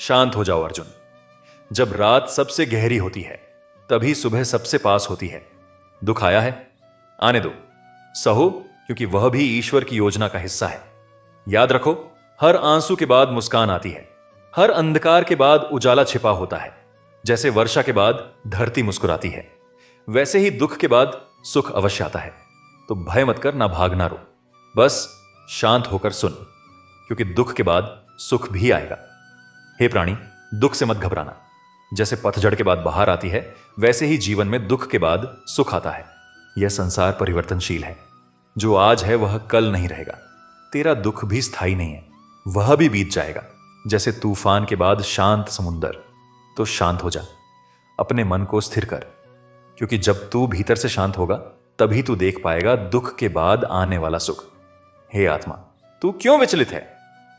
शांत हो जाओ अर्जुन। जब रात सबसे गहरी होती है तभी सुबह सबसे पास होती है। दुख आया है, आने दो, सहो, क्योंकि वह भी ईश्वर की योजना का हिस्सा है। याद रखो, हर आंसू के बाद मुस्कान आती है, हर अंधकार के बाद उजाला छिपा होता है। जैसे वर्षा के बाद धरती मुस्कुराती है, वैसे ही दुख के बाद सुख अवश्य आता है। तो भय मत कर, ना भाग ना रो, बस शांत होकर सुन, क्योंकि दुख के बाद सुख भी आएगा। हे प्राणी, दुख से मत घबराना। जैसे पतझड़ के बाद बहार आती है, वैसे ही जीवन में दुख के बाद सुख आता है। यह संसार परिवर्तनशील है। जो आज है वह कल नहीं रहेगा। तेरा दुख भी स्थायी नहीं है, वह भी बीत जाएगा। जैसे तूफान के बाद शांत समुंदर। तो शांत हो जा, अपने मन को स्थिर कर, क्योंकि जब तू भीतर से शांत होगा तभी तू देख पाएगा दुख के बाद आने वाला सुख। हे आत्मा, तू क्यों विचलित है?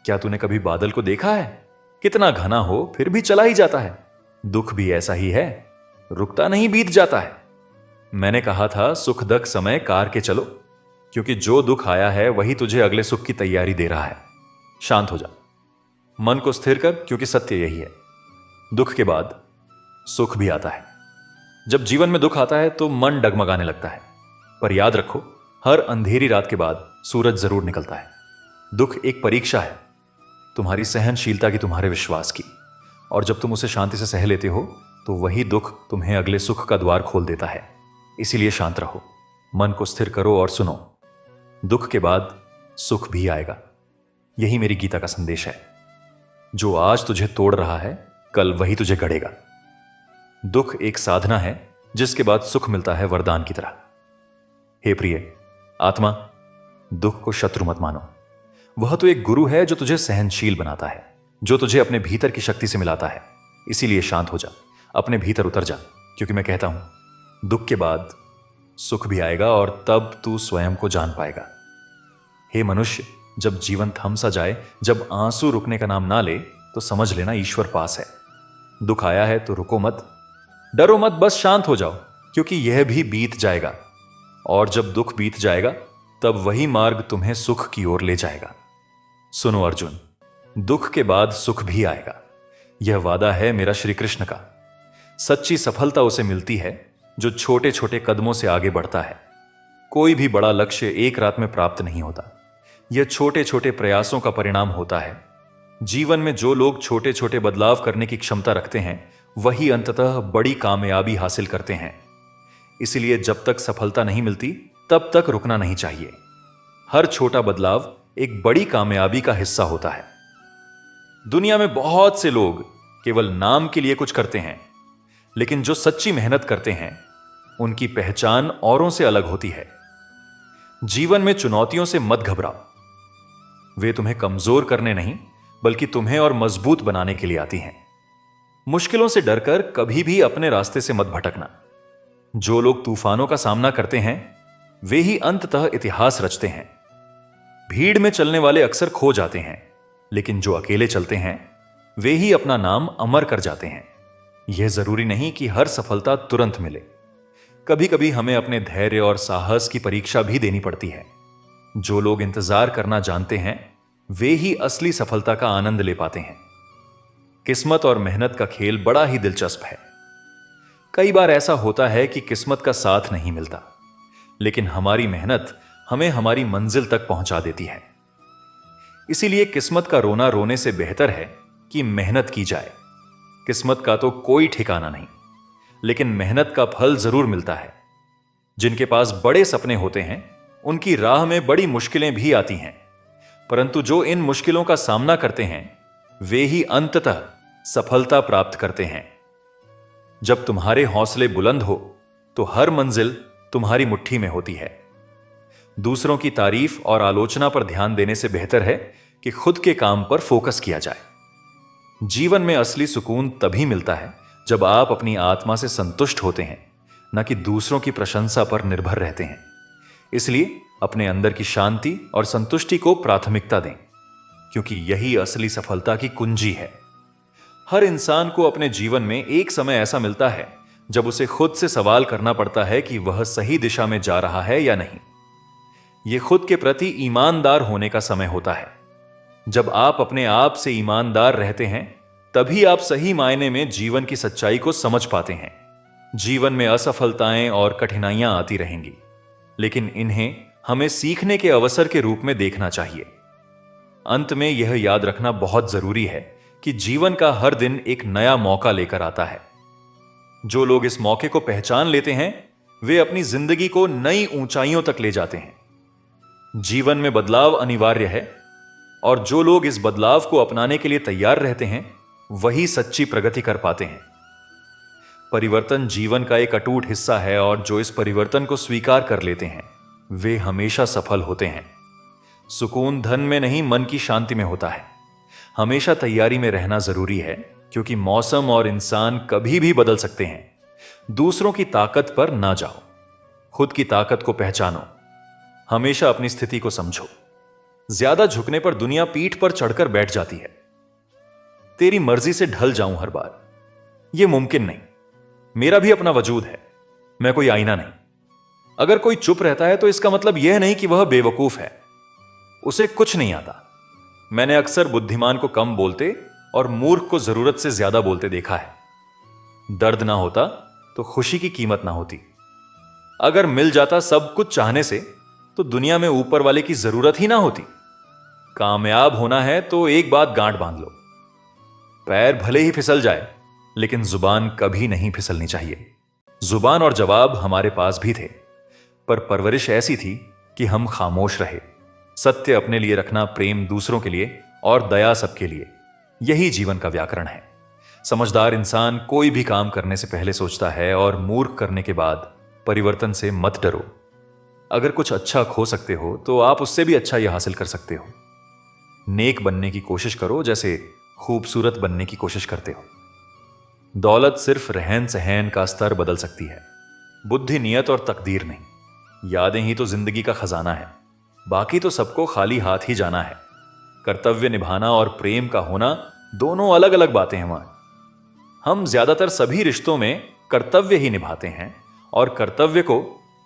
क्या तूने कभी बादल को देखा है? कितना घना हो फिर भी चला ही जाता है। दुख भी ऐसा ही है, रुकता नहीं, बीत जाता है। मैंने कहा था सुखदक समय कार के चलो, क्योंकि जो दुख आया है वही तुझे अगले सुख की तैयारी दे रहा है। शांत हो जा, मन को स्थिर कर, क्योंकि सत्य यही है, दुख के बाद सुख भी आता है। जब जीवन में दुख आता है तो मन डगमगाने लगता है, पर याद रखो, हर अंधेरी रात के बाद सूरज जरूर निकलता है। दुख एक परीक्षा है, तुम्हारी सहनशीलता की, तुम्हारे विश्वास की। और जब तुम उसे शांति से सह लेते हो तो वही दुख तुम्हें अगले सुख का द्वार खोल देता है। इसीलिए शांत रहो, मन को स्थिर करो और सुनो, दुख के बाद सुख भी आएगा। यही मेरी गीता का संदेश है। जो आज तुझे तोड़ रहा है कल वही तुझे गढ़ेगा। दुख एक साधना है, जिसके बाद सुख मिलता है वरदान की तरह। हे प्रिय आत्मा, दुख को शत्रु मत मानो। वह तो एक गुरु है जो तुझे सहनशील बनाता है, जो तुझे अपने भीतर की शक्ति से मिलाता है। इसीलिए शांत हो जा, अपने भीतर उतर जा, क्योंकि मैं कहता हूं दुख के बाद सुख भी आएगा और तब तू स्वयं को जान पाएगा। हे मनुष्य, जब जीवन थम सा जाए, जब आंसू रुकने का नाम ना ले, तो समझ लेना ईश्वर पास है। दुख आया है तो रुको मत, डरो मत, बस शांत हो जाओ, क्योंकि यह भी बीत जाएगा। और जब दुख बीत जाएगा तब वही मार्ग तुम्हें सुख की ओर ले जाएगा। सुनो अर्जुन, दुख के बाद सुख भी आएगा। यह वादा है मेरा श्री कृष्ण का। सच्ची सफलता उसे मिलती है जो छोटे छोटे कदमों से आगे बढ़ता है। कोई भी बड़ा लक्ष्य एक रात में प्राप्त नहीं होता, यह छोटे छोटे प्रयासों का परिणाम होता है। जीवन में जो लोग छोटे छोटे बदलाव करने की क्षमता रखते हैं वही अंततः बड़ी कामयाबी हासिल करते हैं। इसलिए जब तक सफलता नहीं मिलती तब तक रुकना नहीं चाहिए। हर छोटा बदलाव एक बड़ी कामयाबी का हिस्सा होता है। दुनिया में बहुत से लोग केवल नाम के लिए कुछ करते हैं, लेकिन जो सच्ची मेहनत करते हैं उनकी पहचान औरों से अलग होती है। जीवन में चुनौतियों से मत घबराओ। वे तुम्हें कमजोर करने नहीं, बल्कि तुम्हें और मजबूत बनाने के लिए आती हैं। मुश्किलों से डरकर कभी भी अपने रास्ते से मत भटकना। जो लोग तूफानों का सामना करते हैं वे ही अंततः इतिहास रचते हैं। भीड़ में चलने वाले अक्सर खो जाते हैं, लेकिन जो अकेले चलते हैं वे ही अपना नाम अमर कर जाते हैं। यह जरूरी नहीं कि हर सफलता तुरंत मिले। कभी कभी हमें अपने धैर्य और साहस की परीक्षा भी देनी पड़ती है। जो लोग इंतजार करना जानते हैं वे ही असली सफलता का आनंद ले पाते हैं। किस्मत और मेहनत का खेल बड़ा ही दिलचस्प है। कई बार ऐसा होता है कि किस्मत का साथ नहीं मिलता, लेकिन हमारी मेहनत हमें हमारी मंजिल तक पहुंचा देती है। इसीलिए किस्मत का रोना रोने से बेहतर है कि मेहनत की जाए। किस्मत का तो कोई ठिकाना नहीं, लेकिन मेहनत का फल जरूर मिलता है। जिनके पास बड़े सपने होते हैं उनकी राह में बड़ी मुश्किलें भी आती हैं, परंतु जो इन मुश्किलों का सामना करते हैं वे ही अंततः सफलता प्राप्त करते हैं। जब तुम्हारे हौसले बुलंद हो तो हर मंजिल तुम्हारी मुट्ठी में होती है। दूसरों की तारीफ और आलोचना पर ध्यान देने से बेहतर है कि खुद के काम पर फोकस किया जाए। जीवन में असली सुकून तभी मिलता है जब आप अपनी आत्मा से संतुष्ट होते हैं, न कि दूसरों की प्रशंसा पर निर्भर रहते हैं। इसलिए अपने अंदर की शांति और संतुष्टि को प्राथमिकता दें, क्योंकि यही असली सफलता की कुंजी है। हर इंसान को अपने जीवन में एक समय ऐसा मिलता है जब उसे खुद से सवाल करना पड़ता है कि वह सही दिशा में जा रहा है या नहीं। यह खुद के प्रति ईमानदार होने का समय होता है। जब आप अपने आप से ईमानदार रहते हैं तभी आप सही मायने में जीवन की सच्चाई को समझ पाते हैं। जीवन में असफलताएं और कठिनाइयां आती रहेंगी, लेकिन इन्हें हमें सीखने के अवसर के रूप में देखना चाहिए। अंत में यह याद रखना बहुत जरूरी है कि जीवन का हर दिन एक नया मौका लेकर आता है। जो लोग इस मौके को पहचान लेते हैं वे अपनी जिंदगी को नई ऊंचाइयों तक ले जाते हैं। जीवन में बदलाव अनिवार्य है और जो लोग इस बदलाव को अपनाने के लिए तैयार रहते हैं वही सच्ची प्रगति कर पाते हैं। परिवर्तन जीवन का एक अटूट हिस्सा है और जो इस परिवर्तन को स्वीकार कर लेते हैं वे हमेशा सफल होते हैं। सुकून धन में नहीं, मन की शांति में होता है। हमेशा तैयारी में रहना जरूरी है, क्योंकि मौसम और इंसान कभी भी बदल सकते हैं। दूसरों की ताकत पर ना जाओ, खुद की ताकत को पहचानो। हमेशा अपनी स्थिति को समझो। ज्यादा झुकने पर दुनिया पीठ पर चढ़कर बैठ जाती है। तेरी मर्जी से ढल जाऊं हर बार, यह मुमकिन नहीं। मेरा भी अपना वजूद है, मैं कोई आईना नहीं। अगर कोई चुप रहता है तो इसका मतलब यह नहीं कि वह बेवकूफ है, उसे कुछ नहीं आता। मैंने अक्सर बुद्धिमान को कम बोलते और मूर्ख को जरूरत से ज्यादा बोलते देखा है। दर्द ना होता तो खुशी की कीमत ना होती। अगर मिल जाता सब कुछ चाहने से तो दुनिया में ऊपर वाले की जरूरत ही ना होती। कामयाब होना है तो एक बात गांठ बांध लो, पैर भले ही फिसल जाए लेकिन जुबान कभी नहीं फिसलनी चाहिए। जुबान और जवाब हमारे पास भी थे, पर परवरिश ऐसी थी कि हम खामोश रहे। सत्य अपने लिए रखना, प्रेम दूसरों के लिए और दया सबके लिए, यही जीवन का व्याकरण है। समझदार इंसान कोई भी काम करने से पहले सोचता है और मूर्ख करने के बाद परिवर्तन से मत डरो। अगर कुछ अच्छा खो सकते हो तो आप उससे भी अच्छा यह हासिल कर सकते हो। नेक बनने की कोशिश करो जैसे खूबसूरत बनने की कोशिश करते हो। दौलत सिर्फ रहन सहन का स्तर बदल सकती है, बुद्धि, नियत और तकदीर नहीं। यादें ही तो जिंदगी का खजाना है, बाकी तो सबको खाली हाथ ही जाना है। कर्तव्य निभाना और प्रेम का होना दोनों अलग अलग बातें हैं। वहां हम ज्यादातर सभी रिश्तों में कर्तव्य ही निभाते हैं और कर्तव्य को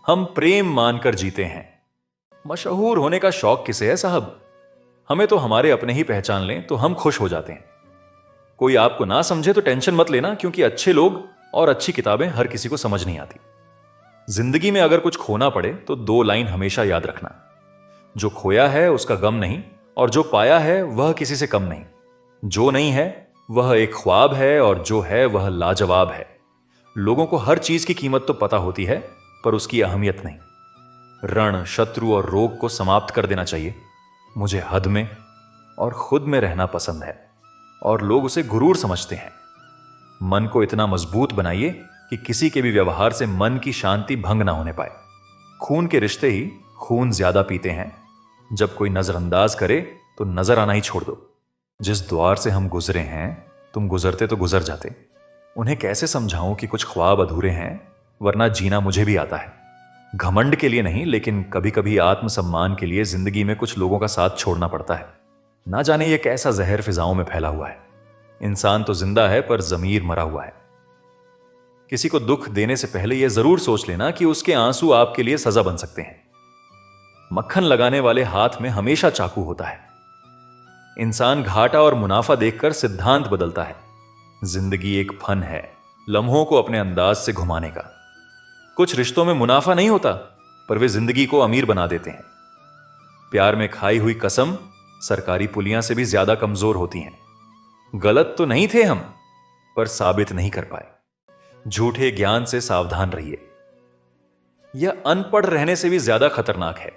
हम प्रेम मानकर जीते हैं। मशहूर होने का शौक किसे है साहब? हमें तो हमारे अपने ही पहचान लें तो हम खुश हो जाते हैं। कोई आपको ना समझे तो टेंशन मत लेना, क्योंकि अच्छे लोग और अच्छी किताबें हर किसी को समझ नहीं आती। जिंदगी में अगर कुछ खोना पड़े तो 2 लाइन हमेशा याद रखना, जो खोया है उसका गम नहीं और जो पाया है वह किसी से कम नहीं। जो नहीं है वह एक ख्वाब है और जो है वह लाजवाब है। लोगों को हर चीज की कीमत तो पता होती है, पर उसकी अहमियत नहीं। रण, शत्रु और रोग को समाप्त कर देना चाहिए। मुझे हद में और खुद में रहना पसंद है और लोग उसे गुरूर समझते हैं। मन को इतना मजबूत बनाइए कि किसी के भी व्यवहार से मन की शांति भंग ना होने पाए। खून के रिश्ते ही खून ज्यादा पीते हैं। जब कोई नजरअंदाज करे तो नजर आना ही छोड़ दो। जिस द्वार से हम गुजरे हैं, तुम गुजरते तो गुजर जाते। उन्हें कैसे समझाऊं कि कुछ ख्वाब अधूरे हैं, वरना जीना मुझे भी आता है। घमंड के लिए नहीं, लेकिन कभी कभी आत्मसम्मान के लिए जिंदगी में कुछ लोगों का साथ छोड़ना पड़ता है। ना जाने ये कैसा जहर फिजाओं में फैला हुआ है। इंसान तो जिंदा है पर जमीर मरा हुआ है। किसी को दुख देने से पहले यह जरूर सोच लेना कि उसके आंसू आपके लिए सजा बन सकते हैं। मक्खन लगाने वाले हाथ में हमेशा चाकू होता है। इंसान घाटा और मुनाफा देखकर सिद्धांत बदलता है। जिंदगी एक फन है, लम्हों को अपने अंदाज से घुमाने का। कुछ रिश्तों में मुनाफा नहीं होता, पर वे जिंदगी को अमीर बना देते हैं। प्यार में खाई हुई कसम सरकारी पुलियां से भी ज्यादा कमजोर होती हैं। गलत तो नहीं थे हम, पर साबित नहीं कर पाए। झूठे ज्ञान से सावधान रहिए, यह अनपढ़ रहने से भी ज्यादा खतरनाक है।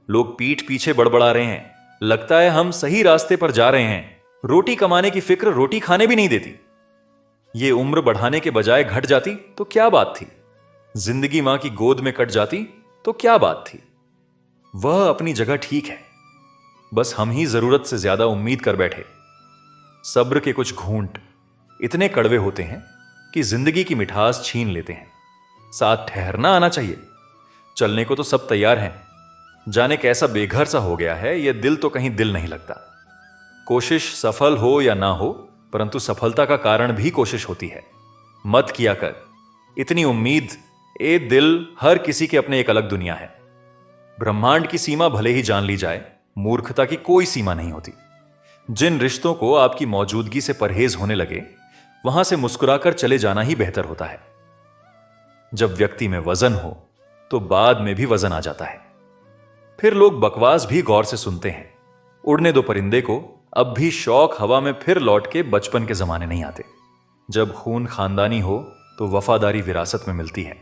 लोग पीठ पीछे बड़बड़ा रहे हैं, लगता है हम सही रास्ते पर जा रहे हैं। रोटी कमाने की फिक्र रोटी खाने भी नहीं देती। ये उम्र बढ़ाने के बजाय घट जाती तो क्या बात थी। जिंदगी मां की गोद में कट जाती तो क्या बात थी। वह अपनी जगह ठीक है, बस हम ही जरूरत से ज्यादा उम्मीद कर बैठे। सब्र के कुछ घूंट इतने कड़वे होते हैं कि जिंदगी की मिठास छीन लेते हैं। साथ ठहरना आना चाहिए। चलने को तो सब तैयार हैं, जाने कैसा बेघर सा हो गया है यह दिल, तो कहीं दिल नहीं लगता। कोशिश सफल हो या ना हो, परंतु सफलता का कारण भी कोशिश होती है। मत किया कर इतनी उम्मीद, ए दिल, हर किसी के अपने एक अलग दुनिया है। ब्रह्मांड की सीमा भले ही जान ली जाए, मूर्खता की कोई सीमा नहीं होती। जिन रिश्तों को आपकी मौजूदगी से परहेज होने लगे, वहां से मुस्कुराकर चले जाना ही बेहतर होता है। जब व्यक्ति में वजन हो तो बाद में भी वजन आ जाता है। फिर लोग बकवास भी गौर से सुनते हैं। उड़ने दो परिंदे को, अब भी शौक हवा में फिर लौट के बचपन के जमाने नहीं आते। जब खून खानदानी हो तो वफादारी विरासत में मिलती है।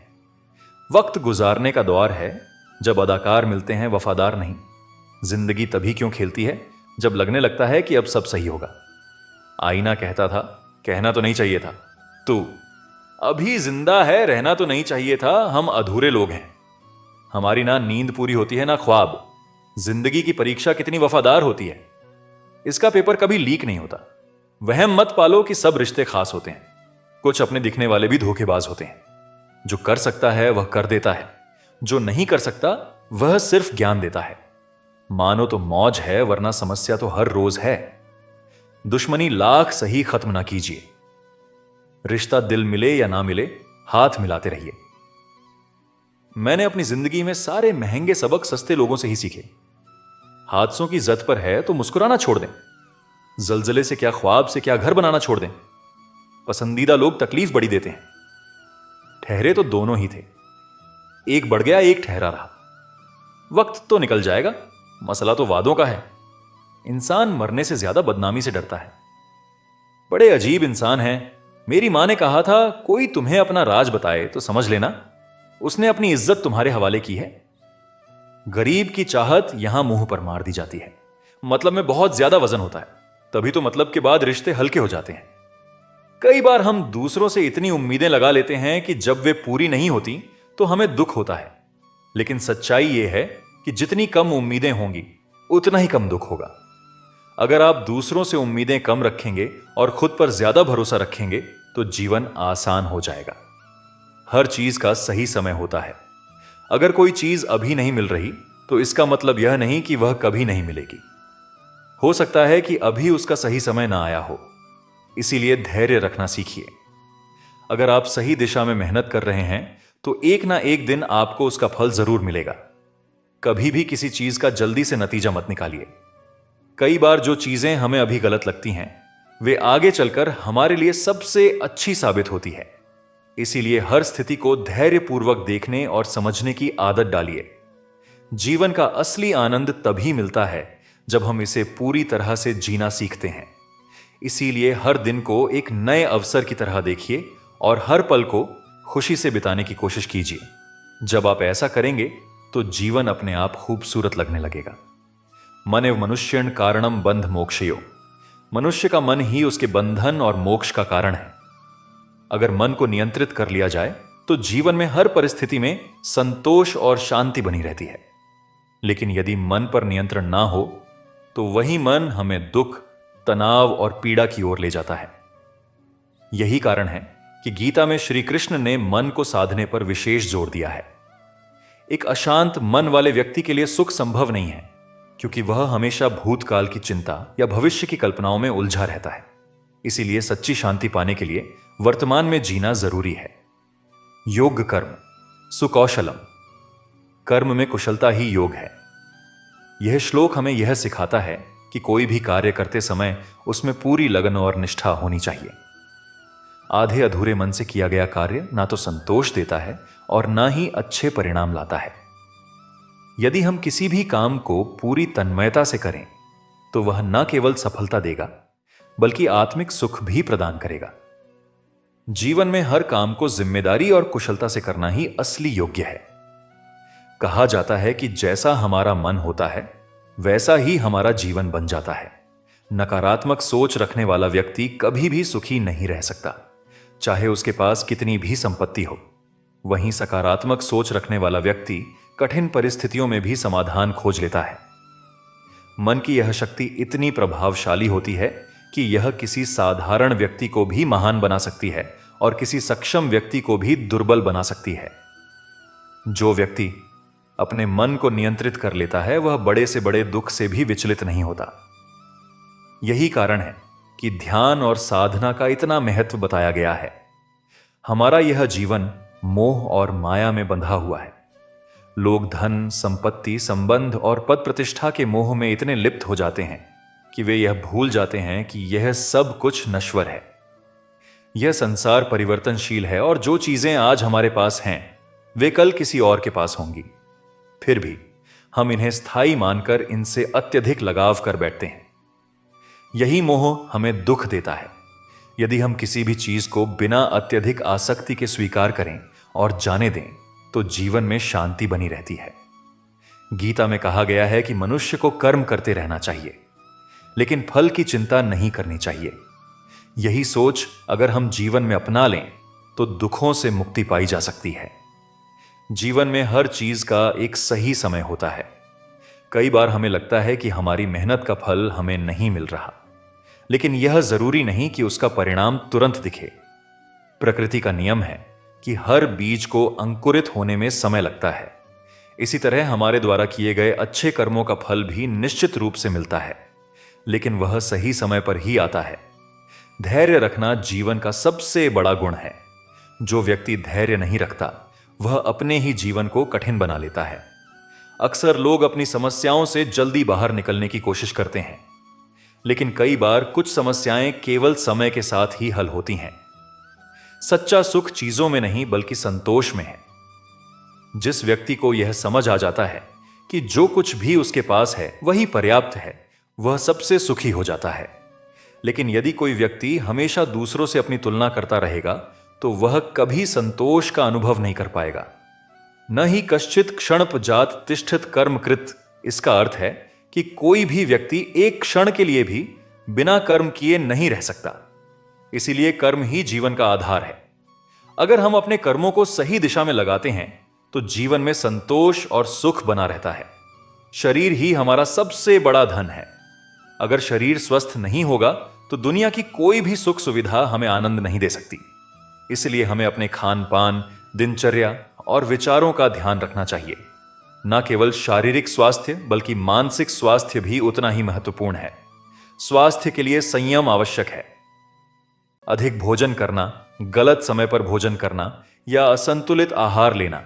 वक्त गुजारने का दौर है, जब अदाकार मिलते हैं वफादार नहीं। जिंदगी तभी क्यों खेलती है जब लगने लगता है कि अब सब सही होगा। आईना कहता था, कहना तो नहीं चाहिए था, तू अभी जिंदा है, रहना तो नहीं चाहिए था, हम अधूरे लोग हैं। हमारी ना नींद पूरी होती है ना ख्वाब। जिंदगी की परीक्षा कितनी वफादार होती है, इसका पेपर कभी लीक नहीं होता। वहम मत पालो कि सब रिश्ते खास होते हैं। कुछ अपने दिखने वाले भी धोखेबाज होते हैं। जो कर सकता है वह कर देता है, जो नहीं कर सकता वह सिर्फ ज्ञान देता है। मानो तो मौज है, वरना समस्या तो हर रोज है। दुश्मनी लाख सही खत्म ना कीजिए। रिश्ता दिल मिले या ना मिले, हाथ मिलाते रहिए। मैंने अपनी जिंदगी में सारे महंगे सबक सस्ते लोगों से ही सीखे। हादसों की जद पर है तो मुस्कुराना छोड़ दें। जलजले से क्या ख्वाब से क्या घर बनाना छोड़ दें। पसंदीदा लोग तकलीफ बड़ी देते हैं। ठहरे तो दोनों ही थे, एक बढ़ गया एक ठहरा रहा। वक्त तो निकल जाएगा, मसला तो वादों का है। इंसान मरने से ज्यादा बदनामी से डरता है। बड़े अजीब इंसान हैं। मेरी मां ने कहा था, कोई तुम्हें अपना राज बताए तो समझ लेना उसने अपनी इज्जत तुम्हारे हवाले की है। गरीब की चाहत यहां मुंह पर मार दी जाती है। मतलब में बहुत ज्यादा वजन होता है, तभी तो मतलब के बाद रिश्ते हल्के हो जाते हैं। कई बार हम दूसरों से इतनी उम्मीदें लगा लेते हैं कि जब वे पूरी नहीं होती तो हमें दुख होता है। लेकिन सच्चाई यह है कि जितनी कम उम्मीदें होंगी उतना ही कम दुख होगा। अगर आप दूसरों से उम्मीदें कम रखेंगे और खुद पर ज्यादा भरोसा रखेंगे तो जीवन आसान हो जाएगा। हर चीज का सही समय होता है। अगर कोई चीज अभी नहीं मिल रही तो इसका मतलब यह नहीं कि वह कभी नहीं मिलेगी। हो सकता है कि अभी उसका सही समय ना आया हो। इसीलिए धैर्य रखना सीखिए। अगर आप सही दिशा में मेहनत कर रहे हैं तो एक ना एक दिन आपको उसका फल जरूर मिलेगा। कभी भी किसी चीज का जल्दी से नतीजा मत निकालिए। कई बार जो चीजें हमें अभी गलत लगती हैं वे आगे चलकर हमारे लिए सबसे अच्छी साबित होती है। इसीलिए हर स्थिति को धैर्यपूर्वक देखने और समझने की आदत डालिए। जीवन का असली आनंद तभी मिलता है जब हम इसे पूरी तरह से जीना सीखते हैं। इसीलिए हर दिन को एक नए अवसर की तरह देखिए और हर पल को खुशी से बिताने की कोशिश कीजिए। जब आप ऐसा करेंगे तो जीवन अपने आप खूबसूरत लगने लगेगा। मन एव मनुष्यण कारणम बंध मोक्षयो। मनुष्य का मन ही उसके बंधन और मोक्ष का कारण है। अगर मन को नियंत्रित कर लिया जाए तो जीवन में हर परिस्थिति में संतोष और शांति बनी रहती है। लेकिन यदि मन पर नियंत्रण ना हो तो वही मन हमें दुख, तनाव और पीड़ा की ओर ले जाता है। यही कारण है कि गीता में श्री कृष्ण ने मन को साधने पर विशेष जोर दिया है। एक अशांत मन वाले व्यक्ति के लिए सुख संभव नहीं है, क्योंकि वह हमेशा भूतकाल की चिंता या भविष्य की कल्पनाओं में उलझा रहता है। इसीलिए सच्ची शांति पाने के लिए वर्तमान में जीना जरूरी है। योग कर्म सुकौशलम। कर्म में कुशलता ही योग है। यह श्लोक हमें यह सिखाता है कि कोई भी कार्य करते समय उसमें पूरी लगन और निष्ठा होनी चाहिए। आधे अधूरे मन से किया गया कार्य ना तो संतोष देता है और ना ही अच्छे परिणाम लाता है। यदि हम किसी भी काम को पूरी तन्मयता से करें तो वह न केवल सफलता देगा बल्कि आत्मिक सुख भी प्रदान करेगा। जीवन में हर काम को जिम्मेदारी और कुशलता से करना ही असली योग्य है। कहा जाता है कि जैसा हमारा मन होता है वैसा ही हमारा जीवन बन जाता है। नकारात्मक सोच रखने वाला व्यक्ति कभी भी सुखी नहीं रह सकता, चाहे उसके पास कितनी भी संपत्ति हो। वहीं सकारात्मक सोच रखने वाला व्यक्ति कठिन परिस्थितियों में भी समाधान खोज लेता है। मन की यह शक्ति इतनी प्रभावशाली होती है कि यह किसी साधारण व्यक्ति को भी महान बना सकती है और किसी सक्षम व्यक्ति को भी दुर्बल बना सकती है। जो व्यक्ति अपने मन को नियंत्रित कर लेता है वह बड़े से बड़े दुख से भी विचलित नहीं होता। यही कारण है कि ध्यान और साधना का इतना महत्व बताया गया है। हमारा यह जीवन मोह और माया में बंधा हुआ है। लोग धन, संपत्ति, संबंध और पद प्रतिष्ठा के मोह में इतने लिप्त हो जाते हैं कि वे यह भूल जाते हैं कि यह सब कुछ नश्वर है। यह संसार परिवर्तनशील है और जो चीजें आज हमारे पास हैं वे कल किसी और के पास होंगी। फिर भी हम इन्हें स्थायी मानकर इनसे अत्यधिक लगाव कर बैठते हैं। यही मोह हमें दुख देता है। यदि हम किसी भी चीज को बिना अत्यधिक आसक्ति के स्वीकार करें और जाने दें तो जीवन में शांति बनी रहती है। गीता में कहा गया है कि मनुष्य को कर्म करते रहना चाहिए, लेकिन फल की चिंता नहीं करनी चाहिए। यही सोच अगर हम जीवन में अपना लें तो दुखों से मुक्ति पाई जा सकती है। जीवन में हर चीज का एक सही समय होता है। कई बार हमें लगता है कि हमारी मेहनत का फल हमें नहीं मिल रहा, लेकिन यह जरूरी नहीं कि उसका परिणाम तुरंत दिखे। प्रकृति का नियम है कि हर बीज को अंकुरित होने में समय लगता है। इसी तरह हमारे द्वारा किए गए अच्छे कर्मों का फल भी निश्चित रूप से मिलता है, लेकिन वह सही समय पर ही आता है। धैर्य रखना जीवन का सबसे बड़ा गुण है। जो व्यक्ति धैर्य नहीं रखता वह अपने ही जीवन को कठिन बना लेता है। अक्सर लोग अपनी समस्याओं से जल्दी बाहर निकलने की कोशिश करते हैं, लेकिन कई बार कुछ समस्याएं केवल समय के साथ ही हल होती हैं। सच्चा सुख चीजों में नहीं बल्कि संतोष में है। जिस व्यक्ति को यह समझ आ जाता है कि जो कुछ भी उसके पास है वही पर्याप्त है, वह सबसे सुखी हो जाता है। लेकिन यदि कोई व्यक्ति हमेशा दूसरों से अपनी तुलना करता रहेगा तो वह कभी संतोष का अनुभव नहीं कर पाएगा। न ही कश्चित क्षणपजात तिष्ठित कर्मकृत, इसका अर्थ है कि कोई भी व्यक्ति एक क्षण के लिए भी बिना कर्म किए नहीं रह सकता। इसीलिए कर्म ही जीवन का आधार है। अगर हम अपने कर्मों को सही दिशा में लगाते हैं तो जीवन में संतोष और सुख बना रहता है। शरीर ही हमारा सबसे बड़ा धन है। अगर शरीर स्वस्थ नहीं होगा तो दुनिया की कोई भी सुख सुविधा हमें आनंद नहीं दे सकती। इसलिए हमें अपने खान पान, दिनचर्या और विचारों का ध्यान रखना चाहिए। न केवल शारीरिक स्वास्थ्य बल्कि मानसिक स्वास्थ्य भी उतना ही महत्वपूर्ण है। स्वास्थ्य के लिए संयम आवश्यक है। अधिक भोजन करना, गलत समय पर भोजन करना या असंतुलित आहार लेना,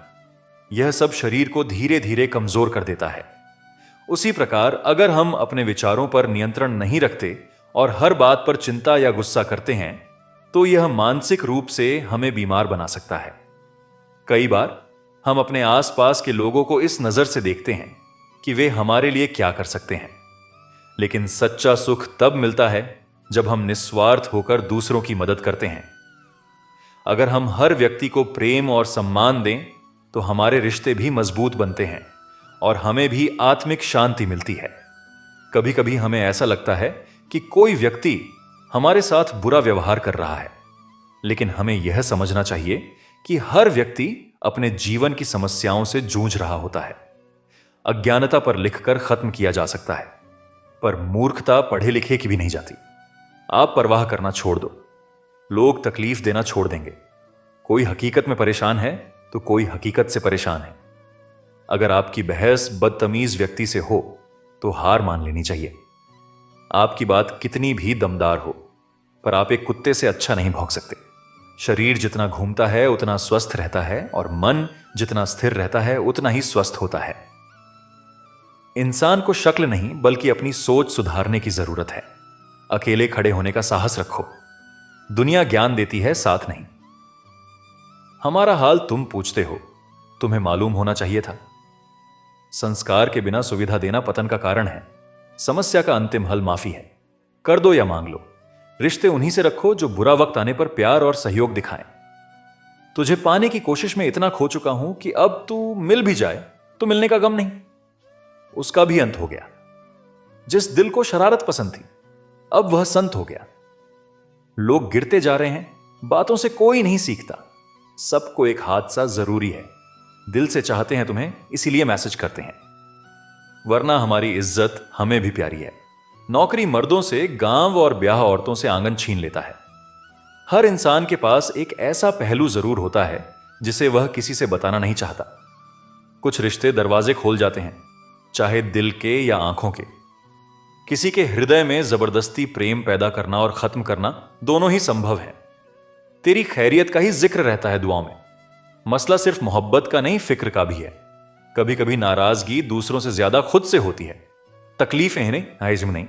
यह सब शरीर को धीरे धीरे कमजोर कर देता है। उसी प्रकार अगर हम अपने विचारों पर नियंत्रण नहीं रखते और हर बात पर चिंता या गुस्सा करते हैं तो यह मानसिक रूप से हमें बीमार बना सकता है। कई बार हम अपने आसपास के लोगों को इस नजर से देखते हैं कि वे हमारे लिए क्या कर सकते हैं, लेकिन सच्चा सुख तब मिलता है जब हम निस्वार्थ होकर दूसरों की मदद करते हैं। अगर हम हर व्यक्ति को प्रेम और सम्मान दें तो हमारे रिश्ते भी मजबूत बनते हैं और हमें भी आत्मिक शांति मिलती है। कभी कभी हमें ऐसा लगता है कि कोई व्यक्ति हमारे साथ बुरा व्यवहार कर रहा है, लेकिन हमें यह समझना चाहिए कि हर व्यक्ति अपने जीवन की समस्याओं से जूझ रहा होता है। अज्ञानता पर लिखकर खत्म किया जा सकता है, पर मूर्खता पढ़े लिखे की भी नहीं जाती। आप परवाह करना छोड़ दो, लोग तकलीफ देना छोड़ देंगे। कोई हकीकत में परेशान है तो कोई हकीकत से परेशान है। अगर आपकी बहस बदतमीज व्यक्ति से हो तो हार मान लेनी चाहिए। आपकी बात कितनी भी दमदार हो, पर आप एक कुत्ते से अच्छा नहीं भौंक सकते। शरीर जितना घूमता है उतना स्वस्थ रहता है और मन जितना स्थिर रहता है उतना ही स्वस्थ होता है। इंसान को शक्ल नहीं बल्कि अपनी सोच सुधारने की जरूरत है। अकेले खड़े होने का साहस रखो। दुनिया ज्ञान देती है, साथ नहीं। हमारा हाल तुम पूछते हो, तुम्हें मालूम होना चाहिए था। संस्कार के बिना सुविधा देना पतन का कारण है। समस्या का अंतिम हल माफी है। कर दो या मांग लो। रिश्ते उन्हीं से रखो जो बुरा वक्त आने पर प्यार और सहयोग दिखाएं। तुझे पाने की कोशिश में इतना खो चुका हूं कि अब तू मिल भी जाए तो मिलने का गम नहीं। उसका भी अंत हो गया। जिस दिल को शरारत पसंद थी अब वह संत हो गया। लोग गिरते जा रहे हैं, बातों से कोई नहीं सीखता। सबको एक हादसा जरूरी है। दिल से चाहते हैं तुम्हें, इसीलिए मैसेज करते हैं, वरना हमारी इज्जत हमें भी प्यारी है। नौकरी मर्दों से, गांव और ब्याह औरतों से आंगन छीन लेता है। हर इंसान के पास एक ऐसा पहलू जरूर होता है जिसे वह किसी से बताना नहीं चाहता। कुछ रिश्ते दरवाजे खोल जाते हैं, चाहे दिल के या आंखों के। किसी के हृदय में जबरदस्ती प्रेम पैदा करना और खत्म करना दोनों ही संभव है। तेरी खैरियत का ही जिक्र रहता है दुआओं में। मसला सिर्फ मोहब्बत का नहीं, फिक्र का भी है। कभी कभी नाराजगी दूसरों से ज्यादा खुद से होती है। तकलीफें इन्हें हाइज्म नहीं।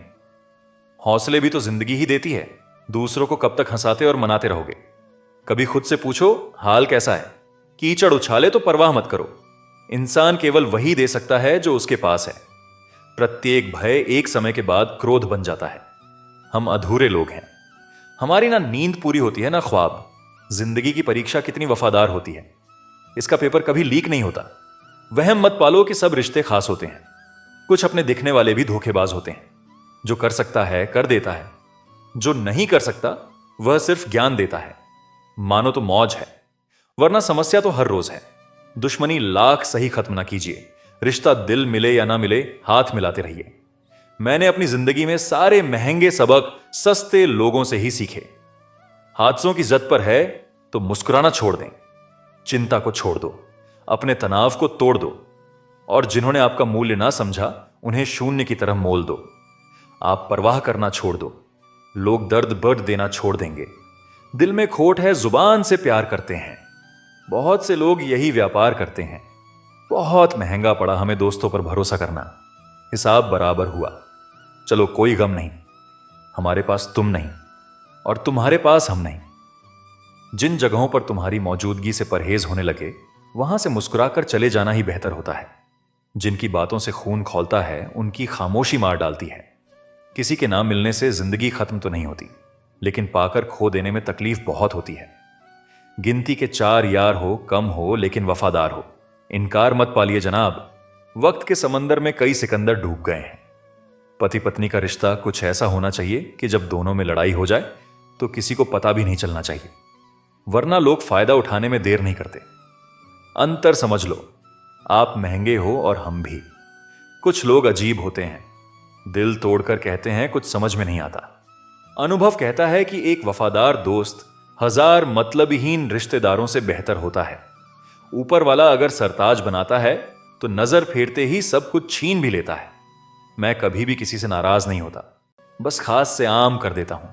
हौसले भी तो जिंदगी ही देती है। दूसरों को कब तक हंसाते और मनाते रहोगे? कभी खुद से पूछो हाल कैसा है। कीचड़ उछाले तो परवाह मत करो। इंसान केवल वही दे सकता है जो उसके पास है। प्रत्येक भय एक समय के बाद क्रोध बन जाता है। हम अधूरे लोग हैं। हमारी ना नींद पूरी होती है ना ख्वाब। जिंदगी की परीक्षा कितनी वफादार होती है। इसका पेपर कभी लीक नहीं होता। वहम मत पालो कि सब रिश्ते खास होते हैं। कुछ अपने दिखने वाले भी धोखेबाज होते हैं। जो कर सकता है कर देता है, जो नहीं कर सकता वह सिर्फ ज्ञान देता है। मानो तो मौज है, वरना समस्या तो हर रोज है। दुश्मनी लाख सही खत्म ना कीजिए। रिश्ता दिल मिले या ना मिले, हाथ मिलाते रहिए। मैंने अपनी जिंदगी में सारे महंगे सबक सस्ते लोगों से ही सीखे। हादसों की जद पर है तो मुस्कुराना छोड़ दें। चिंता को छोड़ दो, अपने तनाव को तोड़ दो, और जिन्होंने आपका मूल्य ना समझा उन्हें शून्य की तरह मोल दो। आप परवाह करना छोड़ दो, लोग दर्द बर्द देना छोड़ देंगे। दिल में खोट है, जुबान से प्यार करते हैं। बहुत से लोग यही व्यापार करते हैं। बहुत महंगा पड़ा हमें दोस्तों पर भरोसा करना। हिसाब बराबर हुआ। चलो कोई गम नहीं, हमारे पास तुम नहीं और तुम्हारे पास हम नहीं। जिन जगहों पर तुम्हारी मौजूदगी से परहेज होने लगे, वहां से मुस्कुराकर चले जाना ही बेहतर होता है। जिनकी बातों से खून खौलता है, उनकी खामोशी मार डालती है। किसी के नाम मिलने से जिंदगी खत्म तो नहीं होती, लेकिन पाकर खो देने में तकलीफ बहुत होती है। गिनती के 4 यार हो, कम हो लेकिन वफादार हो। इनकार मत पालिए जनाब, वक्त के समंदर में कई सिकंदर डूब गए हैं। पति पत्नी का रिश्ता कुछ ऐसा होना चाहिए कि जब दोनों में लड़ाई हो जाए तो किसी को पता भी नहीं चलना चाहिए, वरना लोग फायदा उठाने में देर नहीं करते। अंतर समझ लो, आप महंगे हो और हम भी। कुछ लोग अजीब होते हैं, दिल तोड़कर कहते हैं कुछ समझ में नहीं आता। अनुभव कहता है कि एक वफादार दोस्त 1000 मतलबहीन रिश्तेदारों से बेहतर होता है। ऊपर वाला अगर सरताज बनाता है तो नजर फेरते ही सब कुछ छीन भी लेता है। मैं कभी भी किसी से नाराज नहीं होता, बस खास से आम कर देता हूं।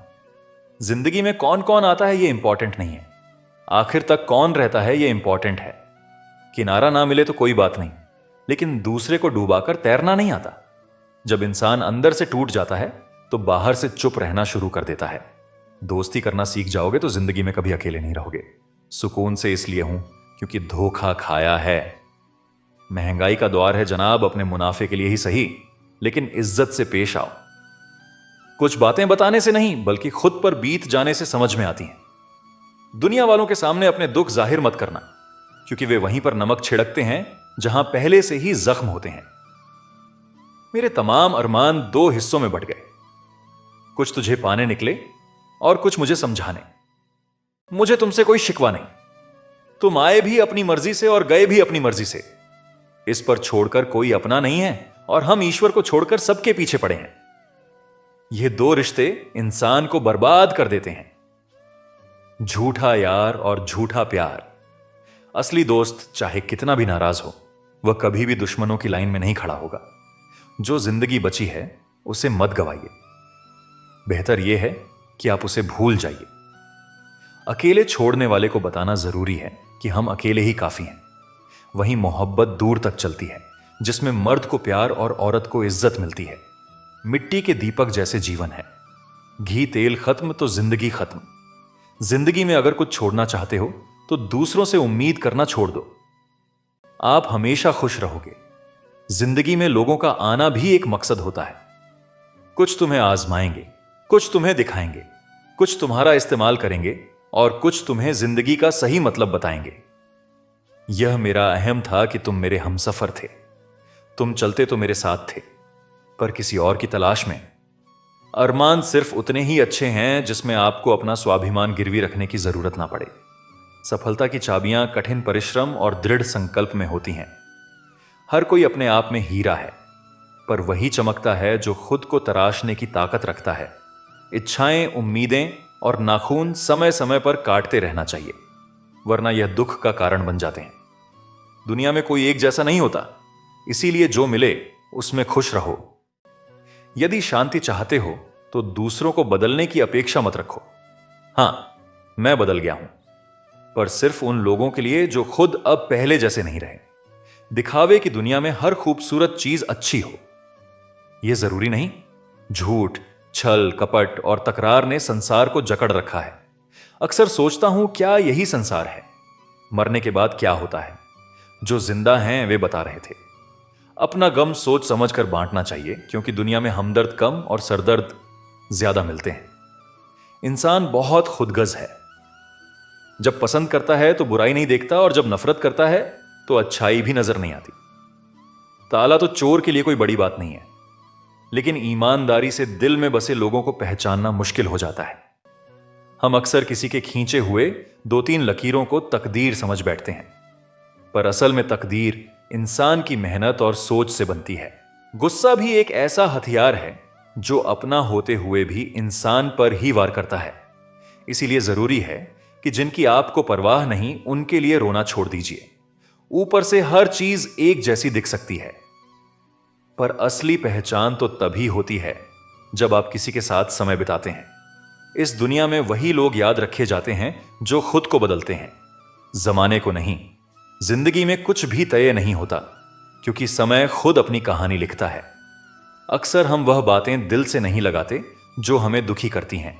जिंदगी में कौन कौन आता है ये इंपॉर्टेंट नहीं है, आखिर तक कौन रहता है ये इंपॉर्टेंट है। किनारा ना मिले तो कोई बात नहीं, लेकिन दूसरे को डूबाकर तैरना नहीं आता। जब इंसान अंदर से टूट जाता है तो बाहर से चुप रहना शुरू कर देता है। दोस्ती करना सीख जाओगे तो जिंदगी में कभी अकेले नहीं रहोगे। सुकून से इसलिए हूं क्योंकि धोखा खाया है। महंगाई का दौर है जनाब, अपने मुनाफे के लिए ही सही, लेकिन इज्जत से पेश आओ। कुछ बातें बताने से नहीं बल्कि खुद पर बीत जाने से समझ में आती हैं। दुनिया वालों के सामने अपने दुख जाहिर मत करना, क्योंकि वे वहीं पर नमक छिड़कते हैं जहां पहले से ही जख्म होते हैं। मेरे तमाम अरमान 2 हिस्सों में बट गए। कुछ तुझे पाने निकले और कुछ मुझे समझाने। मुझे तुमसे कोई शिकवा नहीं। तुम आए भी अपनी मर्जी से और गए भी अपनी मर्जी से। इस पर छोड़कर कोई अपना नहीं है और हम ईश्वर को छोड़कर सबके पीछे पड़े हैं। ये 2 रिश्ते इंसान को बर्बाद कर देते हैं, झूठा यार और झूठा प्यार। असली दोस्त चाहे कितना भी नाराज हो, वह कभी भी दुश्मनों की लाइन में नहीं खड़ा होगा। जो जिंदगी बची है उसे मत गवाइए। बेहतर यह है कि आप उसे भूल जाइए। अकेले छोड़ने वाले को बताना जरूरी है कि हम अकेले ही काफी हैं। वहीं मोहब्बत दूर तक चलती है, जिसमें मर्द को प्यार और औरत को इज्जत मिलती है। मिट्टी के दीपक जैसे जीवन है। घी तेल खत्म तो जिंदगी खत्म। जिंदगी में अगर कुछ छोड़ना चाहते हो तो दूसरों से उम्मीद करना छोड़ दो। आप हमेशा खुश रहोगे। जिंदगी में लोगों का आना भी एक मकसद होता है। कुछ तुम्हें आजमाएंगे, कुछ तुम्हें दिखाएंगे, कुछ तुम्हारा इस्तेमाल करेंगे और कुछ तुम्हें जिंदगी का सही मतलब बताएंगे। यह मेरा अहम था कि तुम मेरे हमसफर थे। तुम चलते तो मेरे साथ थे, पर किसी और की तलाश में। अरमान सिर्फ उतने ही अच्छे हैं जिसमें आपको अपना स्वाभिमान गिरवी रखने की जरूरत ना पड़े। सफलता की चाबियां कठिन परिश्रम और दृढ़ संकल्प में होती हैं। हर कोई अपने आप में हीरा है, पर वही चमकता है जो खुद को तराशने की ताकत रखता है। इच्छाएं, उम्मीदें और नाखून समय समय पर काटते रहना चाहिए, वरना यह दुख का कारण बन जाते हैं। दुनिया में कोई एक जैसा नहीं होता, इसीलिए जो मिले उसमें खुश रहो। यदि शांति चाहते हो तो दूसरों को बदलने की अपेक्षा मत रखो। हां, मैं बदल गया हूं, पर सिर्फ उन लोगों के लिए जो खुद अब पहले जैसे नहीं रहे। दिखावे की दुनिया में हर खूबसूरत चीज अच्छी हो, यह जरूरी नहीं। झूठ, छल, कपट और तकरार ने संसार को जकड़ रखा है। अक्सर सोचता हूं, क्या यही संसार है? मरने के बाद क्या होता है? जो जिंदा हैं वे बता रहे थे। अपना गम सोच समझ कर बांटना चाहिए, क्योंकि दुनिया में हमदर्द कम और सरदर्द ज्यादा मिलते हैं। इंसान बहुत खुदगर्ज है। जब पसंद करता है तो बुराई नहीं देखता, और जब नफरत करता है तो अच्छाई भी नजर नहीं आती। ताला तो चोर के लिए कोई बड़ी बात नहीं है, लेकिन ईमानदारी से दिल में बसे लोगों को पहचानना मुश्किल हो जाता है। हम अक्सर किसी के खींचे हुए 2-3 लकीरों को तकदीर समझ बैठते हैं, पर असल में तकदीर इंसान की मेहनत और सोच से बनती है। गुस्सा भी एक ऐसा हथियार है जो अपना होते हुए भी इंसान पर ही वार करता है। इसीलिए जरूरी है कि जिनकी आपको परवाह नहीं, उनके लिए रोना छोड़ दीजिए। ऊपर से हर चीज एक जैसी दिख सकती है, पर असली पहचान तो तभी होती है जब आप किसी के साथ समय बिताते हैं। इस दुनिया में वही लोग याद रखे जाते हैं जो खुद को बदलते हैं, जमाने को नहीं। जिंदगी में कुछ भी तय नहीं होता, क्योंकि समय खुद अपनी कहानी लिखता है। अक्सर हम वह बातें दिल से नहीं लगाते जो हमें दुखी करती हैं,